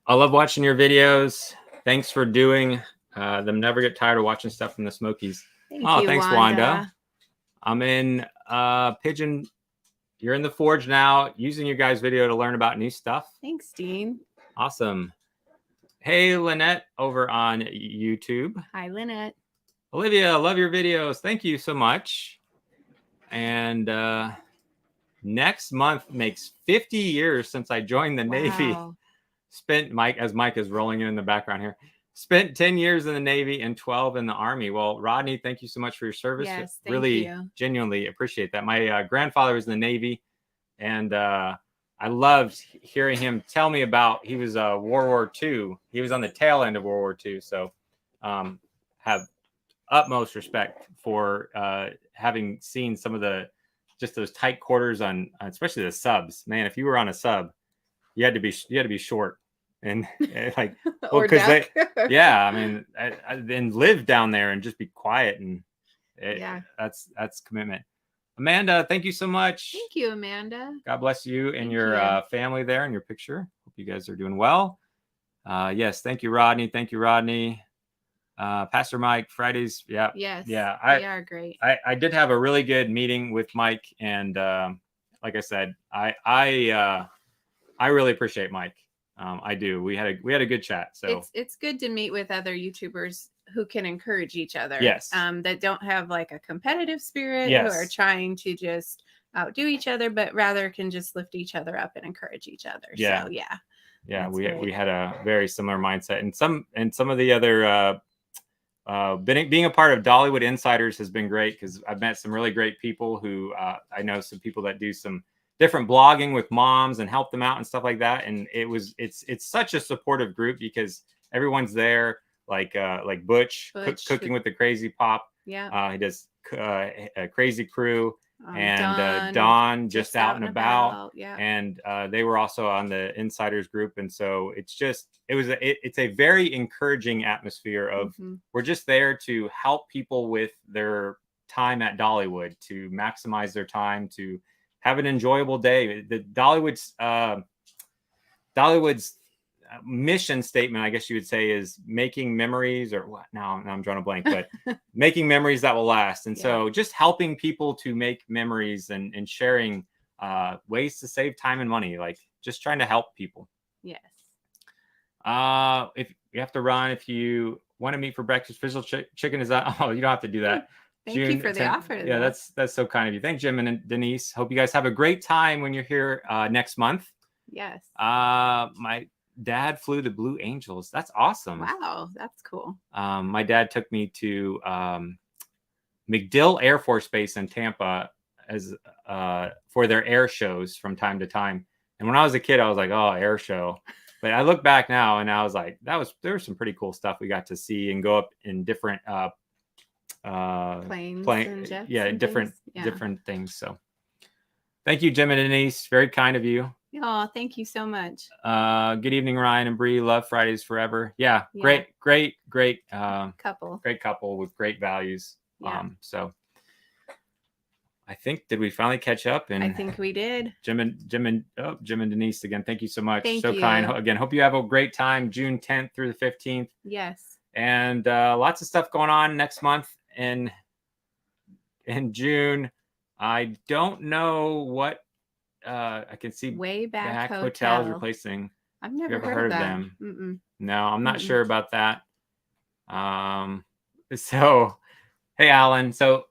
[SPEAKER 1] I love watching your videos. Thanks for doing them. Never get tired of watching stuff from the Smokies. Thanks, Wanda. I'm in Pigeon. You're in the Forge now, using your guys' video to learn about new stuff.
[SPEAKER 2] Thanks, Dean.
[SPEAKER 1] Awesome. Hey, Lynette over on YouTube.
[SPEAKER 2] Hi, Lynette.
[SPEAKER 1] Olivia, love your videos. Thank you so much. And next month makes 50 years since I joined the Navy. Spent, Mike is rolling in the background here. Spent 10 years in the Navy and 12 in the Army. Well, Rodney, thank you so much for your service.
[SPEAKER 2] Yes,
[SPEAKER 1] really, genuinely appreciate that. My grandfather was in the Navy, and I loved hearing him tell me about. He was World War II. He was on the tail end of World War II. So, have utmost respect for having seen some of just those tight quarters on especially the subs. Man, if you were on a sub, you had to be short and like, well, because I mean, I then live down there and just be quiet, and that's commitment. Amanda, thank you so much.
[SPEAKER 2] Thank you, Amanda.
[SPEAKER 1] God bless you and your family there and your picture. Hope you guys are doing well. Yes, thank you, Rodney. Thank you, Rodney. Pastor Mike, Fridays. Yeah.
[SPEAKER 2] Yes.
[SPEAKER 1] Yeah.
[SPEAKER 2] They are great.
[SPEAKER 1] I did have a really good meeting with Mike, and like I said, I really appreciate Mike. I do. We had a good chat. So
[SPEAKER 2] it's good to meet with other YouTubers who can encourage each other.
[SPEAKER 1] Yes.
[SPEAKER 2] That don't have like a competitive spirit,
[SPEAKER 1] Yes.
[SPEAKER 2] who are trying to just outdo each other, but rather can just lift each other up and encourage each other.
[SPEAKER 1] Yeah.
[SPEAKER 2] So yeah.
[SPEAKER 1] Yeah,
[SPEAKER 2] That's
[SPEAKER 1] we
[SPEAKER 2] great.
[SPEAKER 1] had a very similar mindset, and some of the other being a part of Dollywood Insiders has been great, because I've met some really great people who I know some people that do some different blogging with moms and help them out and stuff like that. And it's such a supportive group, because everyone's there, like Butch cooking with the Crazy Pop.
[SPEAKER 2] Yeah.
[SPEAKER 1] He does a Crazy Crew. And
[SPEAKER 2] Dawn
[SPEAKER 1] just out and about.
[SPEAKER 2] Yeah.
[SPEAKER 1] And they were also on the Insiders group, and so it's a very encouraging atmosphere of we're just there to help people with their time at Dollywood, to maximize their time, to have an enjoyable day. The Dollywood's mission statement, I guess you would say, is making memories, or what? Now I'm drawing a blank, but making memories that will last. And so just helping people to make memories, and sharing ways to save time and money, like just trying to help people.
[SPEAKER 2] Yes.
[SPEAKER 1] If you have to run, if you want to meet for breakfast, Fizzle Chicken is that? Oh, you don't have to do that.
[SPEAKER 2] Thank you for the 10th. Offer.
[SPEAKER 1] Yeah, that's so kind of you. Thanks, Jim and Denise. Hope you guys have a great time when you're here next month.
[SPEAKER 2] Yes.
[SPEAKER 1] My dad flew the Blue Angels. That's awesome.
[SPEAKER 2] Wow, that's cool.
[SPEAKER 1] My dad took me to MacDill Air Force Base in Tampa as for their air shows from time to time. And when I was a kid, I was like, oh, air show. But I look back now, and I was like, there was some pretty cool stuff we got to see and go up in different
[SPEAKER 2] planes and jets.
[SPEAKER 1] Yeah,
[SPEAKER 2] and
[SPEAKER 1] different things. So thank you, Jim and Denise. Very kind of you.
[SPEAKER 2] Oh, thank you so much.
[SPEAKER 1] Good evening, Ryan and Brie. Love Fridays forever. Yeah. Great couple. Great couple with great values.
[SPEAKER 2] Yeah.
[SPEAKER 1] So I think, did we finally catch up? And
[SPEAKER 2] I think we did.
[SPEAKER 1] Jim and Denise again. Thank you so much.
[SPEAKER 2] Thank
[SPEAKER 1] so
[SPEAKER 2] you.
[SPEAKER 1] Kind. Again, hope you have a great time, June 10th through the 15th.
[SPEAKER 2] Yes.
[SPEAKER 1] And lots of stuff going on next month in June. I don't know what I can see.
[SPEAKER 2] Way Back
[SPEAKER 1] Hotel is replacing.
[SPEAKER 2] I've never heard of them.
[SPEAKER 1] Mm-mm. No, I'm not sure about that. So, hey, Alan. So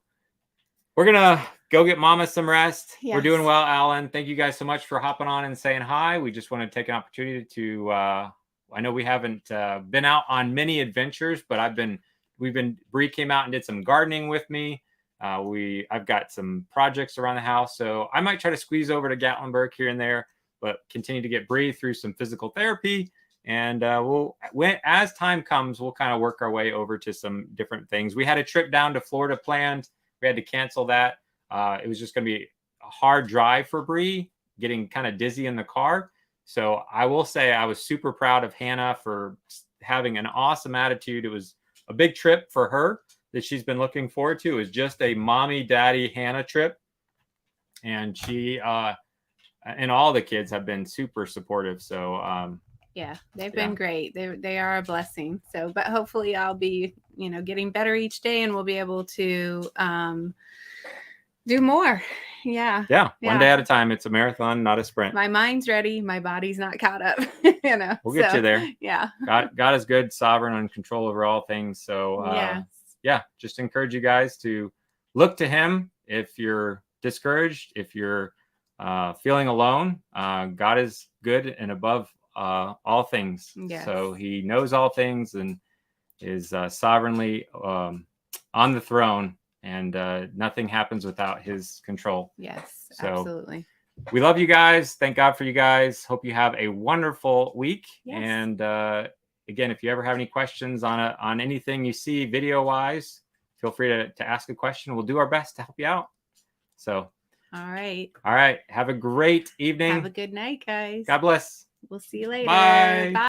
[SPEAKER 1] we're gonna go get Mama some rest.
[SPEAKER 2] Yes.
[SPEAKER 1] We're doing well, Alan. Thank you guys so much for hopping on and saying hi. We just want to take an opportunity to. I know we haven't been out on many adventures, but Brie came out and did some gardening with me. I've got some projects around the house, so I might try to squeeze over to Gatlinburg here and there, but continue to get Brie through some physical therapy. And as time comes, we'll kind of work our way over to some different things. We had a trip down to Florida planned. We had to cancel that. It was just going to be a hard drive for Brie, getting kind of dizzy in the car. So I will say I was super proud of Hannah for having an awesome attitude. It was a big trip for her that she's been looking forward to. It was just a mommy, daddy, Hannah trip. And she and all the kids have been super supportive. So
[SPEAKER 2] yeah, they've been great. They are a blessing. So, but hopefully I'll be, getting better each day, and we'll be able to do more. Yeah.
[SPEAKER 1] One day at a time. It's a marathon, not a sprint.
[SPEAKER 2] My mind's ready. My body's not caught up.
[SPEAKER 1] We'll get you there.
[SPEAKER 2] Yeah.
[SPEAKER 1] God is good, sovereign, and control over all things. So just encourage you guys to look to him if you're discouraged, if you're feeling alone. God is good and above all things.
[SPEAKER 2] Yes.
[SPEAKER 1] So he knows all things and is sovereignly on the throne, and nothing happens without his control.
[SPEAKER 2] Yes,
[SPEAKER 1] so
[SPEAKER 2] absolutely.
[SPEAKER 1] We love you guys. Thank God for you guys. Hope you have a wonderful week.
[SPEAKER 2] Yes.
[SPEAKER 1] And again, if you ever have any questions on anything you see video wise, feel free to ask a question. We'll do our best to help you out. So
[SPEAKER 2] all right.
[SPEAKER 1] Have a great evening.
[SPEAKER 2] Have a good night, guys.
[SPEAKER 1] God bless.
[SPEAKER 2] We'll see you later.
[SPEAKER 1] Bye.
[SPEAKER 2] Bye.